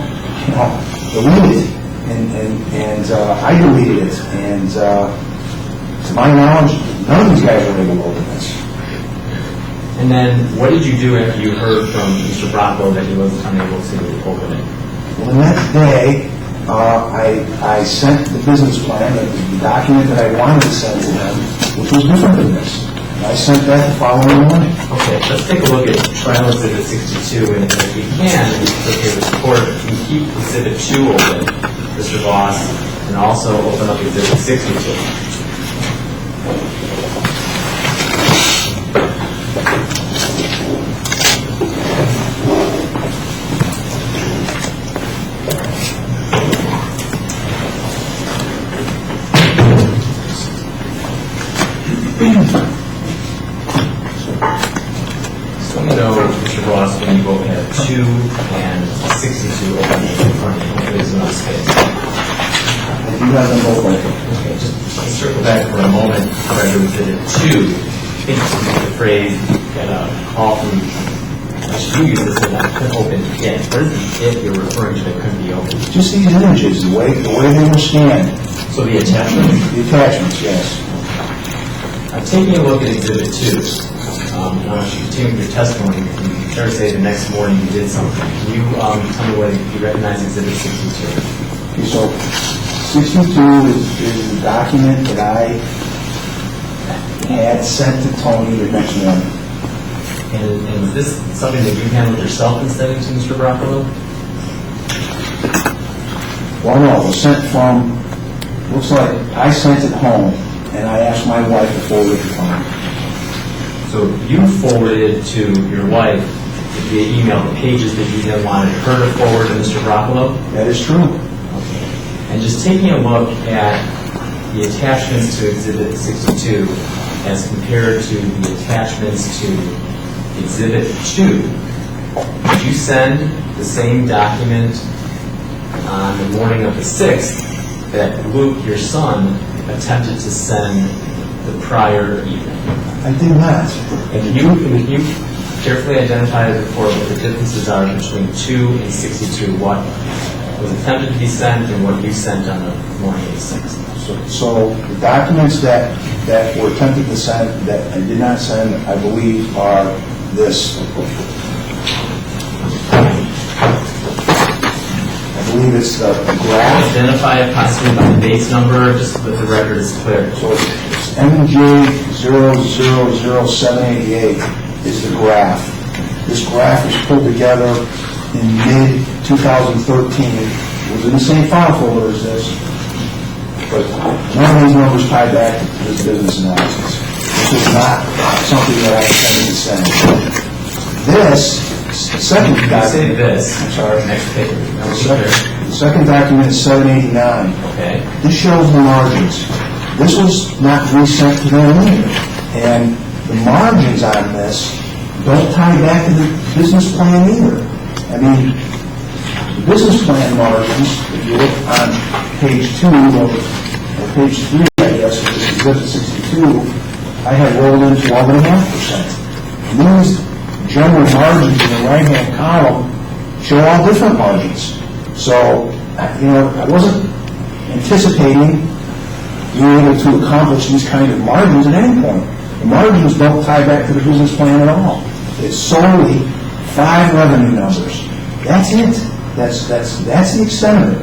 delete it. And I deleted it. And to my knowledge, none of these guys were able to open this.
And then what did you do after you heard from Mr. Broccolo that he was unable to open it?
Well, the next day, I sent the business plan, the document that I wanted to send to them, which was different than this. And I sent that the following morning.
Okay, let's take a look at Trial Exhibit 62, and if we can, okay, with the court, we keep Exhibit 2 open, Mr. Voss, and also open up Exhibit 62. So let me know, Mr. Voss, when you both have 2 and 62 open in front of you. There's enough space.
I do have them both open.
Okay, just circle back for a moment. Where we did it 2. I think the phrase that a call from, you use this and I couldn't open it. What is the if you're referring to that couldn't be opened?
Just these images, the way they were scanned.
So the attachments?
The attachments, yes.
I'm taking a look at Exhibit 2. Now, as you continue your testimony, you try to say the next morning you did something. Can you tell me what you recognize Exhibit 62?
Okay, so 62 is the document that I had sent to Tony the next morning.
And is this something that you handled yourself instead of to Mr. Broccolo?
Well, no, it was sent from, looks like I sent it home, and I asked my wife to forward it to Tony.
So you forwarded to your wife via email the pages that you then wanted her to forward to Mr. Broccolo?
That is true.
Okay. And just taking a look at the attachments to Exhibit 62 as compared to the attachments to Exhibit 2, did you send the same document on the morning of the 6th that Luke, your son, attempted to send the prior evening?
I did not.
And can you carefully identify to the court what the differences are between 2 and 62? What was attempted to be sent and what you sent on the morning of the 6th.
So the documents that were attempted to send, that I did not send, I believe, are this. I believe it's the graph.
Identify it possibly by the base number, just so that the record is clear.
So it's MJ000788 is the graph. This graph was pulled together in mid-2013. It was in the same file folder as this, but none of these numbers tie back to this business analysis. This is not something that I intended to send. This second document.
Say this.
I'm sorry.
Next paper.
The second document is 789.
Okay.
This shows the margins. This was not resent to them either. And the margins on this don't tie back to the business plan either. I mean, the business plan margins, if you look on page 2 or page 3, I guess, which is exhibit 62, I had rolled in 12.5%. And these general margins in the right-hand column show all different margins. So, I wasn't anticipating being able to accomplish these kind of margins at any point. The margins don't tie back to the business plan at all. It's solely 5 revenue numbers. That's it. That's the extent of it.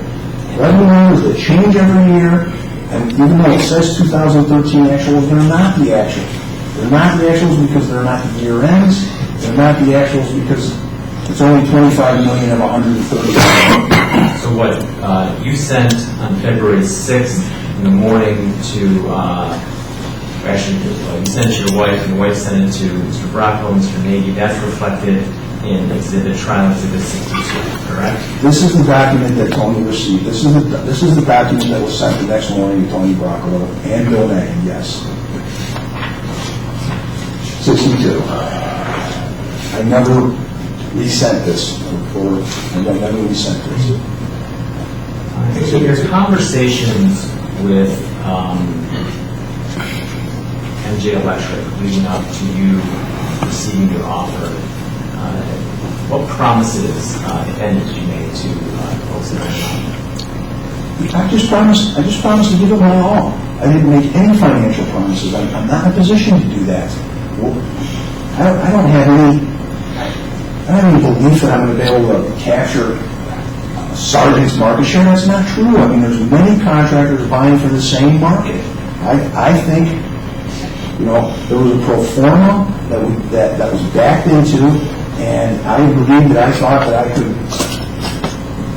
Revenue numbers that change every year, and even though it says 2013 actuals, they're not the actuals. They're not the actuals because they're not the year ends. They're not the actuals because it's only 25 million of 130 million.
So what you sent on February 6th in the morning to, actually, you sent it to your wife, and your wife sent it to Mr. Bracco, Mr. Nagy. That's reflected in trial exhibit 62, correct?
This is the document that Tony received. This is the document that was sent the next morning to Tony Bracco and Bill Nagy, yes. 62. I never resent this, or I never resent this.
So your conversations with MJ Electric leading up to you receiving your offer, what promises, if any, did you make to folks that are
I just promised to give it my all. I didn't make any financial promises. I'm not in a position to do that. I don't have any belief that I'm going to be able to capture Sargent's market share. That's not true. I mean, there's many contractors vying for the same market. I think, there was a pro forma that was backed into, and I believe that I thought that I could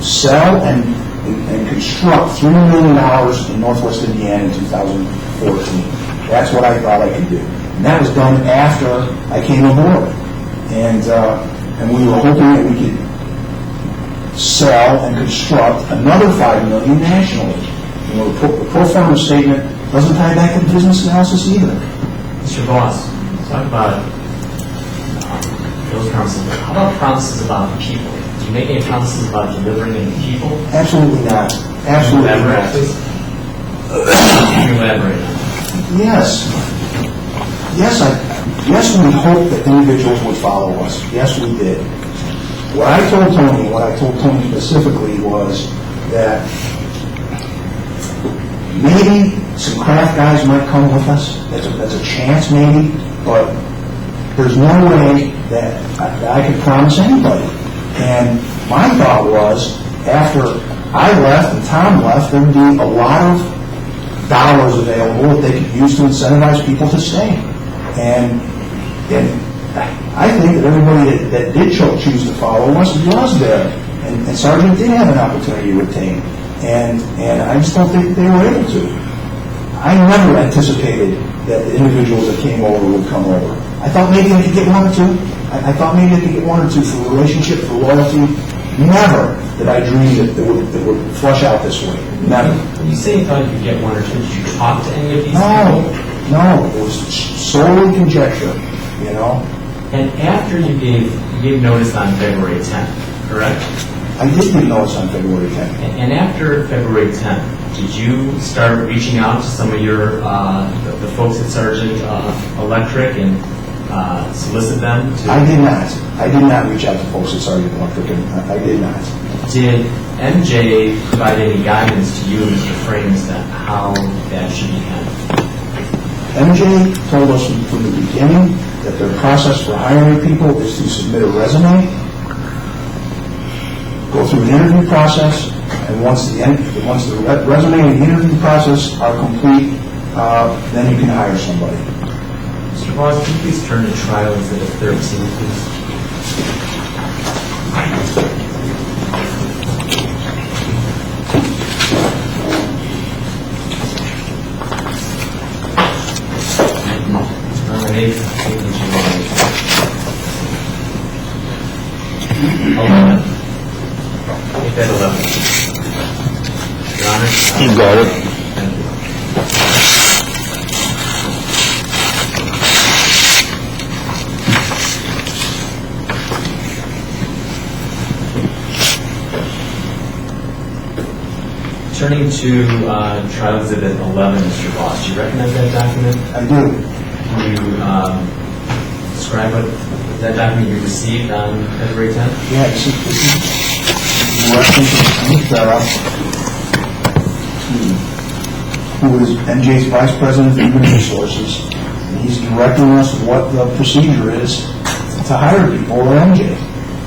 sell and construct $3 million in Northwest Indiana in 2014. That's what I thought I could do. And that was done after I came aboard. And we were hoping that we could sell and construct another $5 million nationally. The pro forma statement doesn't tie back to business analysis either.
Mr. Voss, talk about those promises. How about promises about the people? Do you make any promises about delivering any people?
Absolutely not. Absolutely not.
Can you elaborate on that?
Yes. Yes, we hoped that individuals would follow us. Yes, we did. What I told Tony specifically was that maybe some craft guys might come with us. That's a chance maybe, but there's no way that I could promise anybody. And my thought was, after I left and Tom left, there would be a lot of dollars available that they could use to incentivize people to stay. And I think that everybody that did choose to follow us was there. And Sargent did have an opportunity to retain. And I just don't think they were able to. I never anticipated that the individuals that came over would come over. I thought maybe I could get one or two. I thought maybe I could get one or two for relationship, for loyalty. Never did I dream that it would flush out this way. Never.
When you say you thought you could get one or two, did you talk to any of these
people?
people?
No, it was solely conjecture,
And after you gave notice on February 10th, correct?
I did give notice on February 10th.
And after February 10th, did you start reaching out to some of your the folks at Sargent Electric and solicit them to?
I did not. I did not reach out to folks at Sargent Electric, and I did not.
Did MJ provide any guidance to you, Mr. Frame, as to how that should be handled?
MJ told us from the beginning that their process for hiring people is to submit a resume, go through an interview process, and once the resume and the interview process are complete, then you can hire somebody.
Mr. Voss, can you please turn to trial exhibit 13, please? Make that 11. Your Honor.
You got it.
Thank you. Turning to trial exhibit 11, Mr. Voss, do you recognize that document?
I do.
Can you describe what that document you received on February 10th?
Yeah, this is reference to T.R.O, who is MJ's Vice President of Human Resources, and he's directing us what the procedure is to hire people at MJ.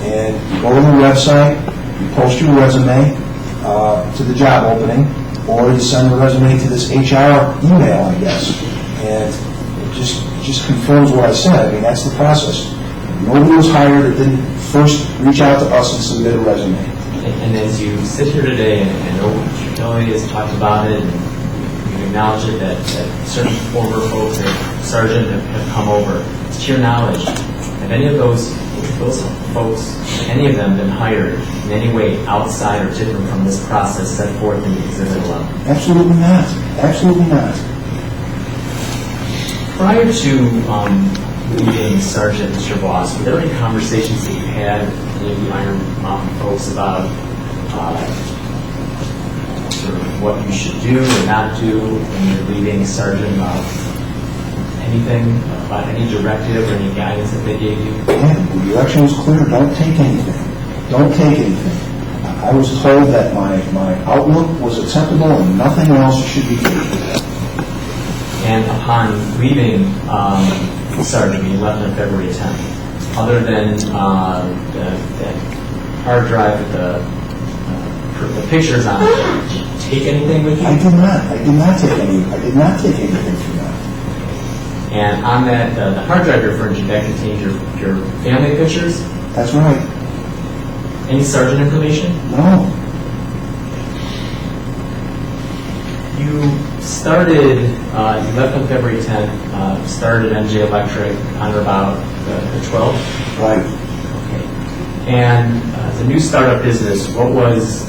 And you go to the website, you post your resume to the job opening, or you send the resume to this HR email, I guess. And it just confirms what I said. I mean, that's the process. Nobody was hired that didn't first reach out to us and submit a resume.
And as you sit here today, and I know Mr. Kelly has talked about it, and you acknowledge it, that certain former folks at Sargent have come over. To your knowledge, have any of those folks, any of them been hired in any way outside or different from this process set forth in the Exhibit 11?
Absolutely not. Absolutely not.
Prior to leaving Sargent, Mr. Voss, were there any conversations that you had with any of the Iron Mountain folks about sort of what you should do or not do when you're leaving Sargent, about anything, about any directive or any guidance that they gave you?
Yeah, the direction was clear. Don't take anything. Don't take anything. I was told that my outlook was acceptable and nothing else should be taken.
And upon leaving Sargent, you left on February 10th, other than that hard drive with the pictures on it, did you take anything with you?
I did not. I did not take anything from that.
And on that, the hard drive you're referring to, that contains your family pictures?
That's right.
Any Sargent information?
No.
You started, you left on February 10th, started at MJ Electric on or about the 12th?
Right.
Okay. And as a new startup business, what was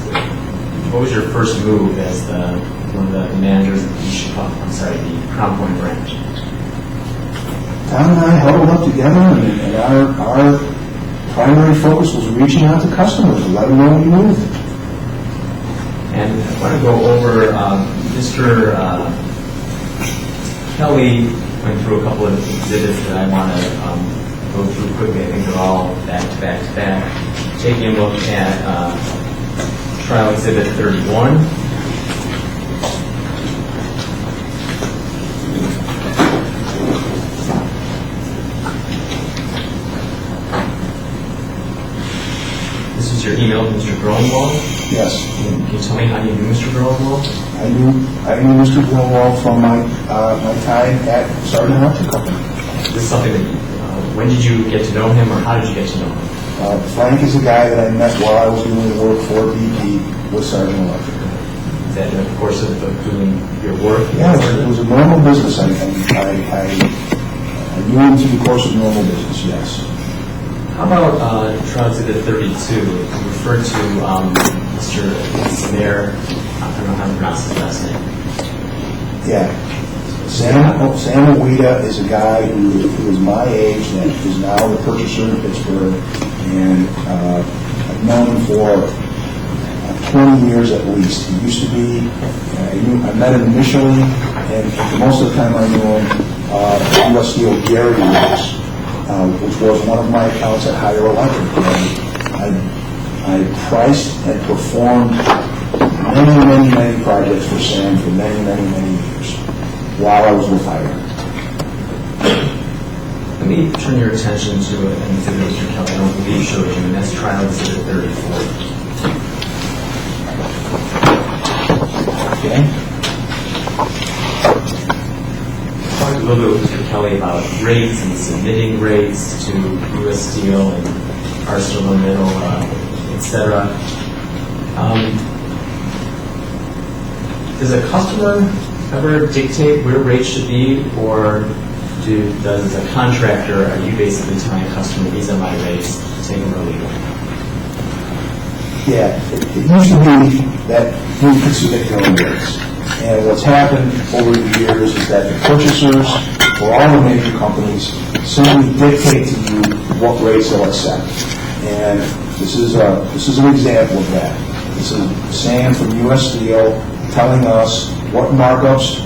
your first move as one of the managers of the Crown Point branch?
Tom and I huddled up together, and our primary focus was reaching out to customers to let them know we moved.
And I want to go over, Mr. Kelly went through a couple of exhibits that I want to go through quickly. I think they're all back to back to back. Taking a look at Trial Exhibit 31. This is your email to Mr. Groenwald.
Yes.
Can you tell me how you knew Mr. Groenwald?
I knew Mr. Groenwald from my time at Sargent Electric Company.
This is something that when did you get to know him, or how did you get to know him?
Frank is a guy that I met while I was doing work for BP with Sargent Electric.
Is that in the course of doing your work?
Yeah, it was a normal business. I knew him through the course of normal business, yes.
How about Trial Exhibit 32? You referred to Mr. Samair, I don't know how to pronounce his last name.
Yeah. Sam Awida is a guy who is my age that is now the purchaser in Pittsburgh, and I've known him for 20 years at least. He used to be, I met him initially, and for most of the time I knew him, U.S. Steel Gary was, which was one of my accounts at Higher Electric. I I priced and performed many projects for Sam for many years while I was with Hire.
Let me turn your attention to an exhibit, Mr. Kelly, I don't believe showed you, and that's trial exhibit 34.
Okay?
Talk a little bit with Mr. Kelly about rates and submitting rates to U.S. Steel and ArcelorMittal, et cetera. Does a customer ever dictate where rates should be, or does a contractor, are you basically telling a customer, these are my rates, take them or leave them?
Yeah, it used to be that you could submit your own rates. And what's happened over the years is that the purchasers for all the major companies simply dictate to you what rates they'll accept. And this is an example of that. This is Sam from U.S. Steel telling us what markups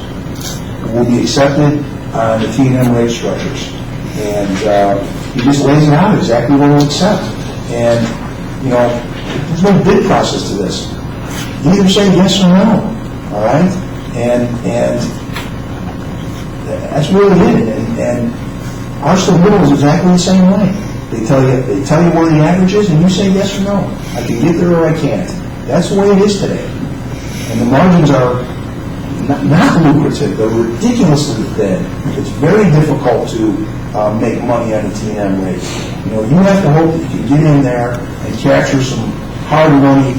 will be accepted on the T&M rate structures. And he just lays it out exactly what we'll accept. And, there's no bid process to this. You either say yes or no, all right? And that's really it. And ArcelorMittal is exactly the same way. They tell you where the average is, and you say yes or no. I can get there or I can't. That's the way it is today. And the margins are not lucrative. They're ridiculously thin. It's very difficult to make money on the T&M rate. You have to hope that you can get in there and capture some hard money,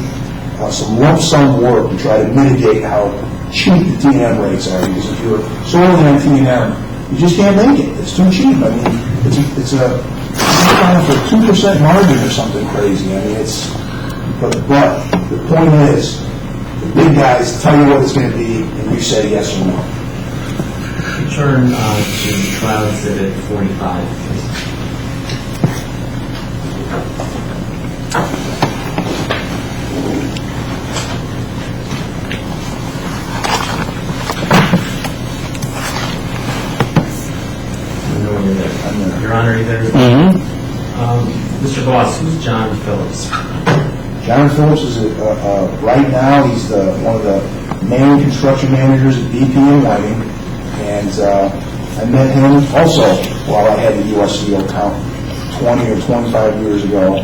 some lump sum work to try to mitigate how cheap the T&M rates are. Because if you're solely on T&M, you just can't make it. It's too cheap. I mean, it's a 2% margin or something crazy. I mean, but the point is, the big guys tell you what it's going to be, and you say yes or no.
We turn to trial exhibit 45, please. Your Honor, either. Mr. Boss, who's John Phillips?
John Phillips is right now he's one of the main construction managers at BP in Whiting, and I met him also while I had the U.S. Steel account 20 or 25 years ago,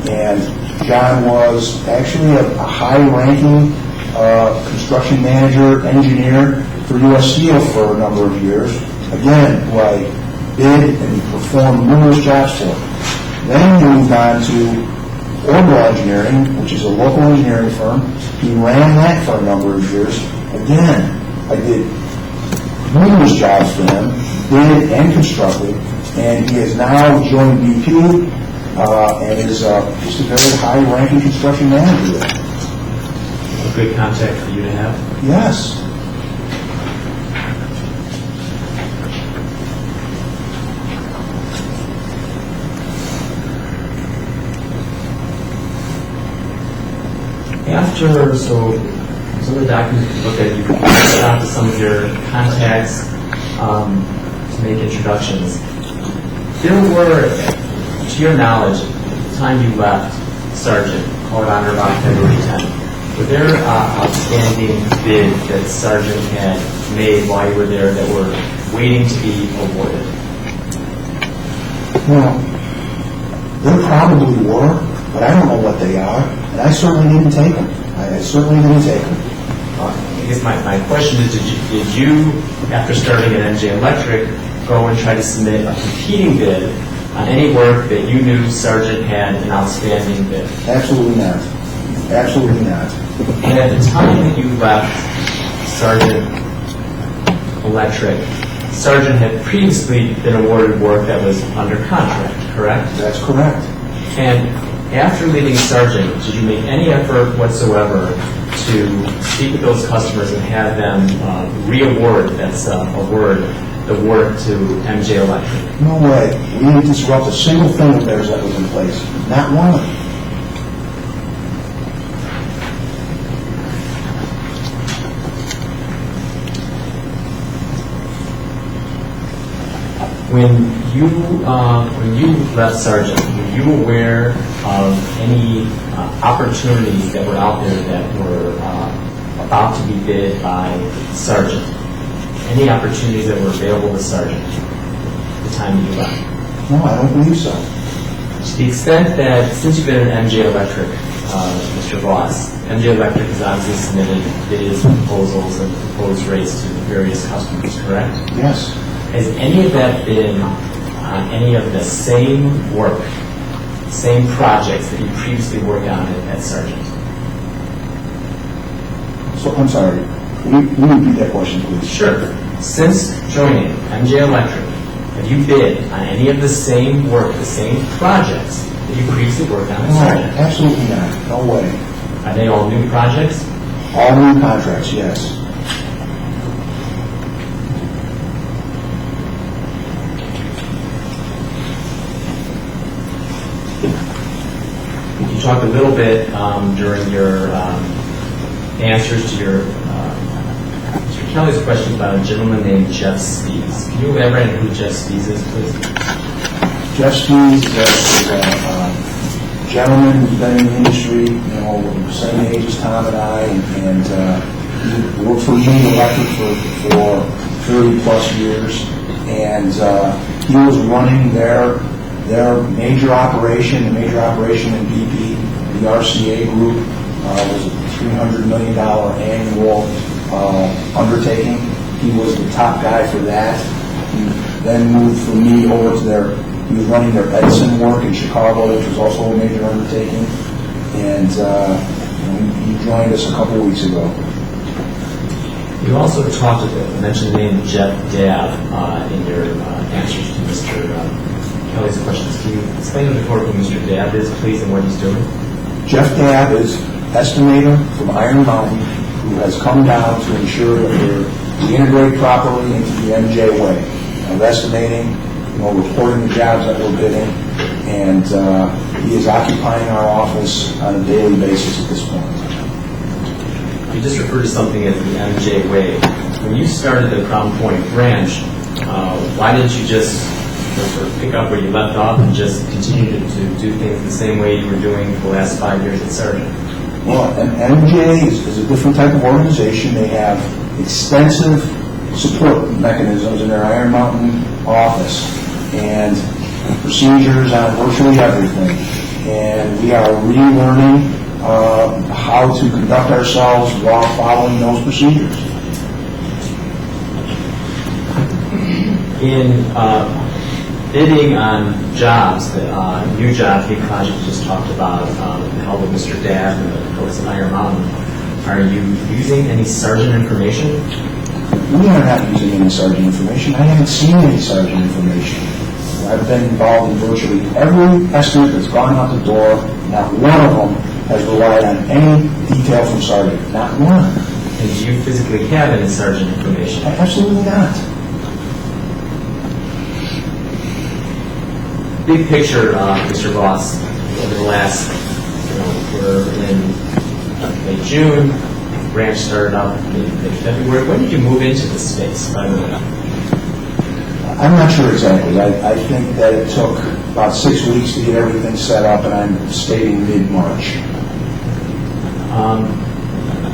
and John was actually a high-ranking construction manager, engineer for U.S. Steel for a number of years. Again, who I did and performed numerous jobs for. Then he moved on to Orbital Engineering, which is a local engineering firm. He ran that for a number of years. Again, I did numerous jobs for him, bid and constructed, and he has now joined BP and is just a very high-ranking construction manager there.
A good contact for you to have?
Yes.
So some of the documents you look at, you can reach out to some of your contacts to make introductions. There were, to your knowledge, at the time you left Sargent, called on or about February 10th, were there outstanding bids that Sargent had made while you were there that were waiting to be awarded?
Well, there probably were, but I don't know what they are, and I certainly didn't take them. I certainly didn't take them.
I guess my question is, did you, after starting at MJ Electric, go and try to submit a competing bid on any work that you knew Sargent had an outstanding bid?
Absolutely not. Absolutely not.
And at the time that you left Sargent Electric, Sargent had previously been awarded work that was under contract, correct?
That's correct.
And after leaving Sargent, did you make any effort whatsoever to speak with those customers and have them re-award, that's a word, the work to MJ Electric?
No way. We didn't disrupt a single thing of theirs that was in place. Not one of them.
When you left Sargent, were you aware of any opportunities that were out there that were about to be bid by Sargent? Any opportunities that were available to Sargent at the time you left?
No, I don't believe so.
To the extent that, since you've been at MJ Electric, Mr. Voss, MJ Electric has obviously submitted bids, proposals, and proposed rates to various customers, correct?
Yes.
Has any of that been on any of the same work, same projects that you previously worked on at Sargent?
So, I'm sorry. Will you repeat that question, please?
Sure. Since joining MJ Electric, have you bid on any of the same work, the same projects that you previously worked on at
No,
Sargent?
absolutely not. No way.
Are they all new projects?
All new contracts, yes.
You talked a little bit during your answers to your Mr. Kelly's question about a gentleman named Jeff Spees. Can you elaborate on who Jeff Spees is, please?
Jeff Spees is a gentleman who's been in the industry, you know, the same age as Tom and I, and he worked for Union Electric for 30-plus years, and he was running their major operation, the major operation in BP, the RCA group, was a $300 million annual undertaking. He was the top guy for that. He then moved from me over to he was running their Edison work in Chicago, which was also a major undertaking. And he joined us a couple of weeks ago.
You also mentioned the name Jeff Dabb in your answers to Mr. Kelly's questions. Can you explain to the court who Mr. Dabb is, please, and what he's doing?
Jeff Dabb is estimator from Iron Mountain who has come down to ensure that we integrate properly into the MJ way of estimating, reporting the jobs that we're bidding, and he is occupying our office on a daily basis at this point.
You just referred to something as the MJ way. When you started the Crown Point branch, why didn't you just sort of pick up where you left off and just continue to do things the same way you were doing for the last 5 years at Sargent?
Well, MJ is a different type of organization. They have extensive support mechanisms in their Iron Mountain office and procedures on virtually everything. And we are relearning how to conduct ourselves while following those procedures.
In bidding on jobs, new jobs, big projects you just talked about, with the help of Mr. Dabb and the folks at Iron Mountain, are you using any Sargent information?
We are not using any Sargent information. I haven't seen any Sargent information. I've been involved in virtually every estimate that's gone out the door. Not one of them has relied on any detail from Sargent. Not one.
And do you physically have any Sargent information?
Absolutely not.
Big picture, Mr. Voss, over the last, we're in late June, the branch started up in February. When did you move into this space, by the way?
I'm not sure exactly. I think that it took about 6 weeks to get everything set up, and I'm stating mid-March.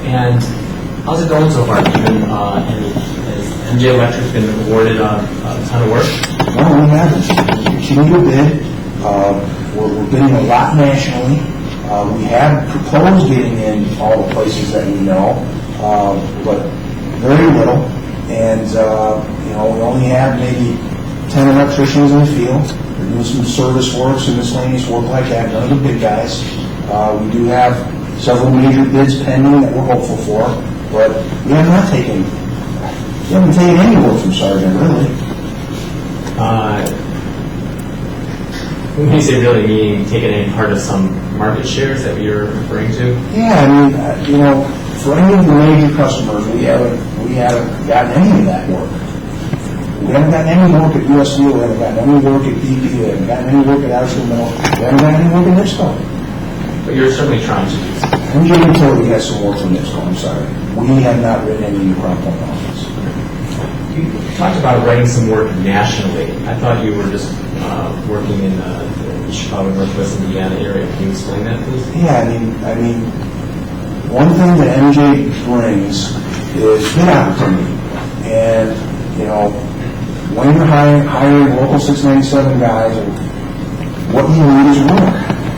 And how's it going so far? Has MJ Electric been awarded a ton of work?
No, we haven't. We continue to bid. We're bidding a lot nationally. We have proposed getting in all the places that we know, but very little. And, we only have maybe 10 electricians in the field. We're doing some service work, some miscellaneous work like that, none of the big guys. We do have several major bids pending that we're hopeful for, but we haven't taken any work from Sargent, really.
When you say really, meaning taking any part of some market shares that you're referring to?
Yeah, I mean, for any of the major customers, we haven't gotten any of that work. We haven't gotten any work at US Steel, we haven't gotten any work at BP, we haven't gotten any work at Ashland Mill, we haven't gotten any work at NIPSCO.
But you're certainly trying to do something.
MJ Utility has some work from NIPSCO, I'm sorry. We have not written any in the Crown Point office.
talked about writing some work nationally. I thought you were just working in the Chicago, Northwest Indiana area. Can you explain that, please?
Yeah, I mean, one thing that MJ brings is good opportunity. And, you know, when you're hiring local 697 guys, what you need is work.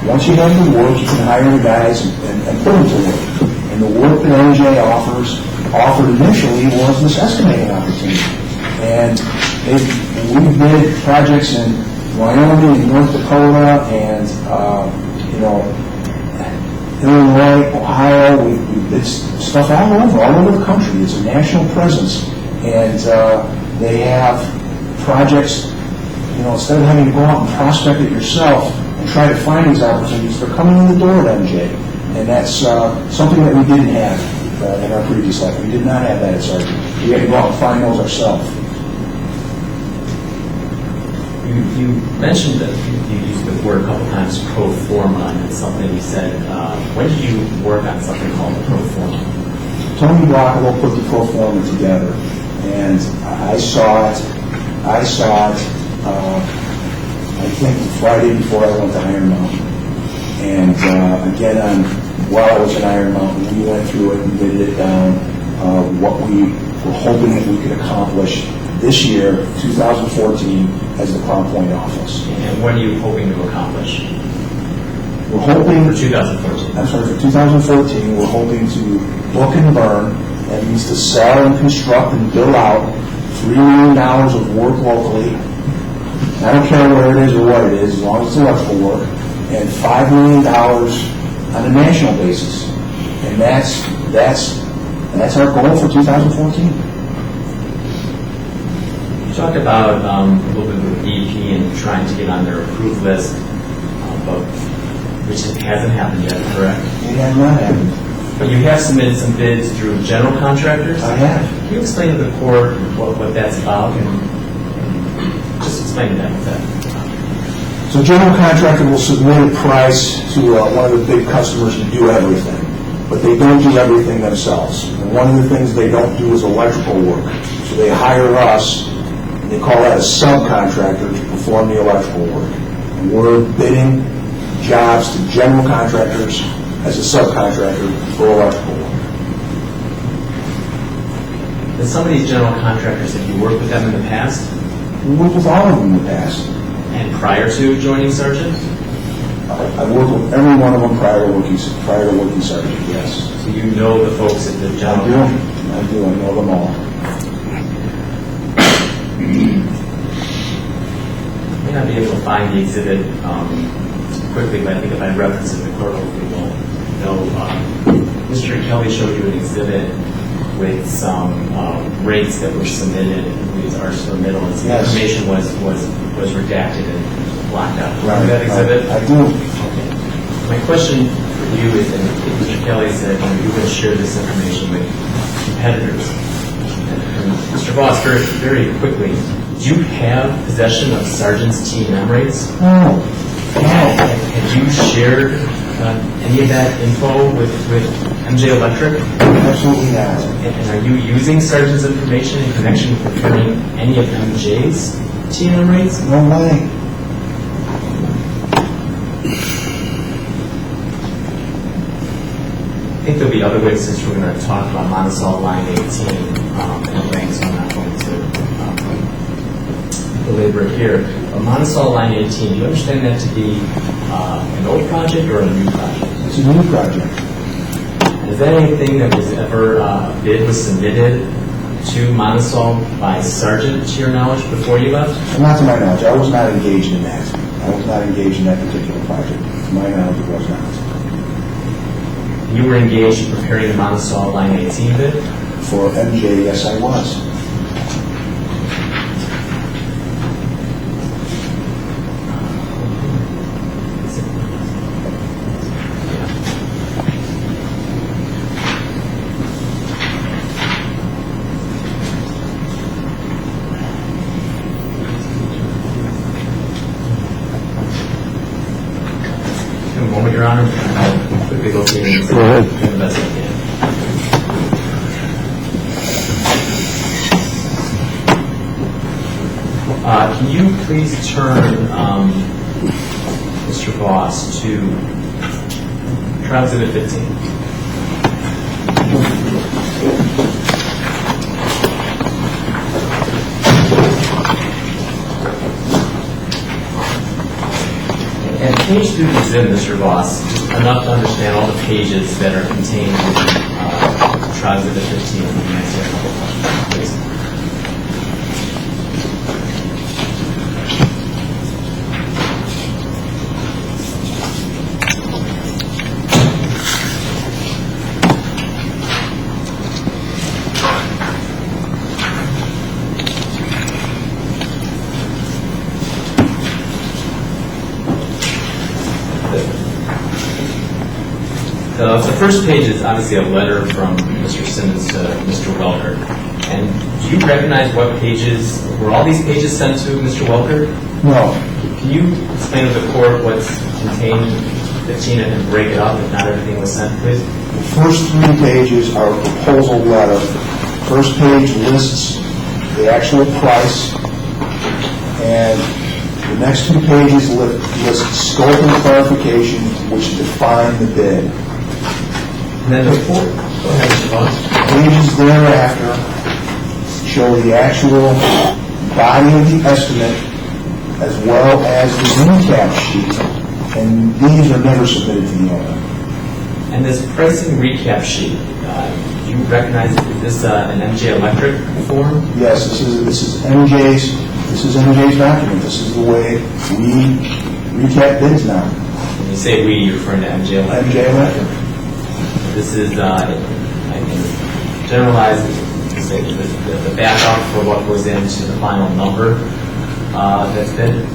Once you have the work, you can hire the guys and put them to work. And the work that MJ offered initially was this estimating opportunity. And we did projects in Wyoming and North Dakota and, you know, Illinois, Ohio. We did stuff all over the country. It's a national presence. And they have projects, you know, instead of having to go out and prospect it yourself and try to find these opportunities, they're coming in the door at MJ. And that's something that we didn't have in our previous life. We did not have that at Sargent. We had to go out and find those ourselves.
You mentioned that you used the word a couple times, pro forma, and it's something you said. When did you work on something called the pro forma?
Tony Rockwell put the pro forma together, and I saw it, I think the Friday before I went to Iron Mountain. And again, while I was in Iron Mountain, we went through it and bid it down, what we were hoping that we could accomplish this year, 2014, as the Crown Point office.
And what are you hoping to accomplish?
We're hoping...
For 2014.
I'm sorry, for 2014, we're hoping to book and burn, that means to sell and construct and build out $3 million of work locally. I don't care where it is or what it is, as long as it's electrical work, and $5 million on a national basis. And that's our goal for 2014.
You talked about a little bit with DEP and trying to get on their approved list, but which hasn't happened yet, correct?
It has not happened.
But you have submitted some bids through general contractors?
I have.
Can you explain to the court what that's about? And just explain that with that.
So a general contractor will submit a price to one of the big customers to do everything, but they don't do everything themselves. And one of the things they don't do is electrical work. So they hire us, and they call that a subcontractor to perform the electrical work. And we're bidding jobs to general contractors as a subcontractor for electrical work.
And some of these general contractors, have you worked with them in the past?
We worked with all of them in the past.
And prior to joining Sargent?
I worked with every one of them prior to working Sargent, yes.
So you know the folks at the general contractor?
I do. I know them all.
I may not be able to find the exhibit quickly, but I think if I reference it, the court hopefully will know. Mr. Kelly showed you an exhibit with some rates that were submitted. These are submitted, and some
Yes.
information was redacted and blocked out.
Right.
Remember that exhibit?
I do.
Okay. My question for you is, and Mr. Kelly said you're going to share this information with competitors. And Mr. Voss, very, very quickly, do you have possession of Sargent's T&M rates?
No.
Have you shared any of that info with MJ Electric?
Absolutely not.
And are you using Sargent's information in connection with preparing any of MJ's T&M rates?
No way.
I think there'll be other witnesses who are going to talk about Monticello Line 18 and Lang, so I'm not going to belabor it here. But Monticello Line 18, do you understand that to be an old project or a new project?
It's a new project.
Is that anything that was ever bid was submitted to Monticello by Sargent, to your knowledge, before you left?
Not to my knowledge. I was not engaged in that. I was not engaged in that particular project. To my knowledge, it was not.
You were engaged in preparing the Monticello Line 18 bid?
For MJ, yes, I was.
In a moment, Your Honor, I'll quickly go through and
Go ahead.
do the best I can. Can you please turn, Mr. Voss, to Trial Exhibit 15? And page through the exhibit, Mr. Voss, just enough to understand all the pages that are contained in Trial Exhibit 15. Can you answer a couple questions, please? The first page is obviously a letter from Mr. Simmons to Mr. Welker. And do you recognize what pages, were all these pages sent to Mr. Welker?
No.
Can you explain to the court what's contained in 15 and break it up if not everything was sent, please?
The first 3 pages are a proposal letter. First page lists the actual price, and the next 2 pages list scope and clarification, which define the bid.
And then the fourth, go ahead, Mr. Voss.
Pages thereafter show the actual body of the estimate as well as the recap sheet, and these are never submitted to the owner.
And this pricing recap sheet, do you recognize, is this an MJ Electric form?
Yes, this is MJ's document. This is the way we recap bids now.
When you say we, you're referring to MJ Electric?
MJ Electric.
This is, I can generalize the backup for what goes into the final number that's bid.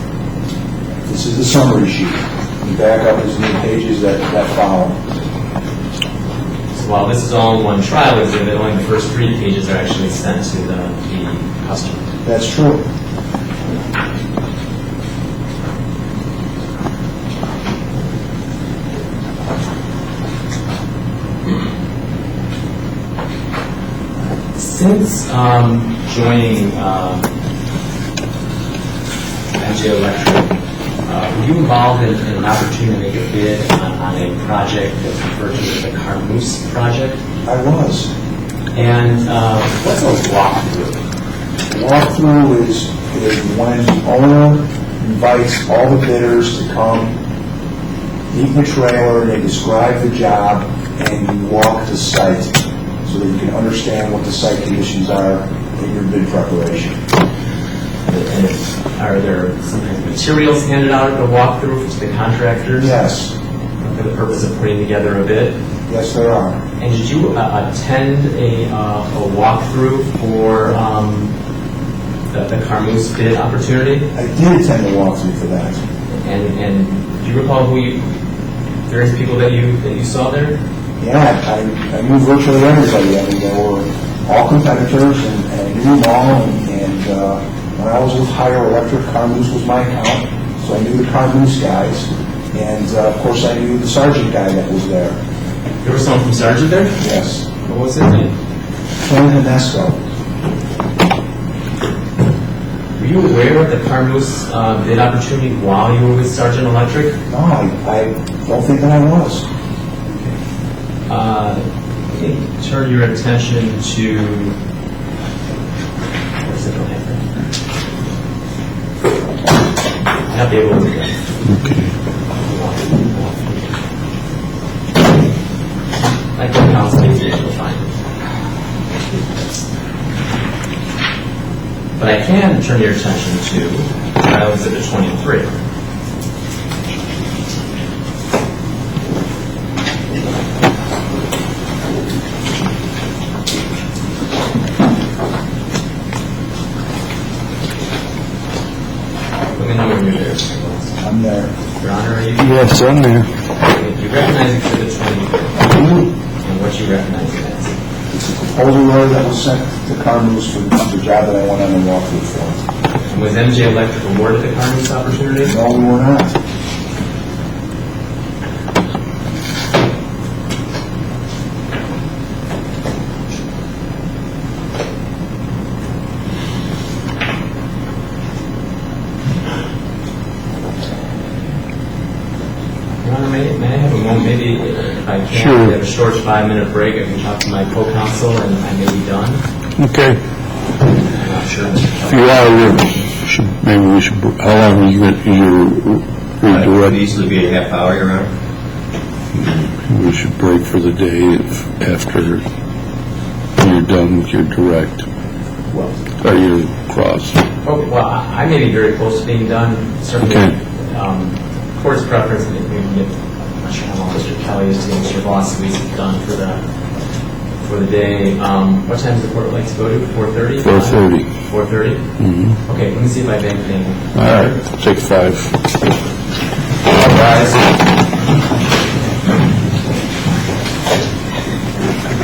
This is the summary sheet. The backup is in the pages that follow.
So while this is all in one trial exhibit, only the first 3 pages are actually sent to the customer.
That's true.
Since joining MJ Electric, were you involved in an opportunity to make a bid on a project that's referred to as the Carmoose project?
I was.
And what's a walkthrough?
Walkthrough is when the owner invites all the bidders to come meet the trailer, they describe the job, and you walk the site so that you can understand what the site conditions are in your bid preparation.
And are there some kind of materials handed out at the walkthrough to the contractors?
Yes.
For the purpose of putting together a bid?
Yes, there are.
And did you attend a walkthrough for the Carmoose bid opportunity?
I did attend the walkthrough for that.
And do you recall various people that you saw there?
Yeah, I knew virtually everybody. I mean, they were all competitors, and I knew them all. And when I was with Higher Electric, Carmoose was my account, so I knew the Carmoose guys. And of course, I knew the Sargent guy that was there.
There was someone from Sargent there?
Yes.
What was his name?
Ken Hanesco.
Were you aware of the Carmoose bid opportunity while you were with Sargent Electric?
No, I don't think that I was.
Let me turn your attention to, where's it going? I'll be able to do that. I can constantly be able to find it. But I can turn your attention to Trial Exhibit 23.
I'm there.
Your Honor, are you?
Yes, I'm there.
Do you recognize Exhibit 23? And what you recognize it as?
It's a proposal letter that was sent to Carmoose for the job that I went on a walkthrough for.
And was MJ Electric awarded the Carmoose opportunity?
No, we were not.
maybe if I can,
Sure.
we have a short 5-minute break. I can talk to my co-counsel and I may be done.
Okay.
I'm not sure, Mr.
If
Kelly.
you are, maybe we should, how long are you going to
It could
redirect?
easily be a half hour, Your Honor.
We should break for the day after you're done with your direct,
Well,
or your cross.
okay, well, I may be very close to being done. Certainly,
Okay.
court's preference, maybe we can get, I'm not sure how long Mr. Kelly is to get Mr. Voss at least done for the day. What time does the court like to go to? 4:30?
4:30.
4:30?
Mm-hmm.
Okay, let me see if I have anything.
All right, take 5.
All rise.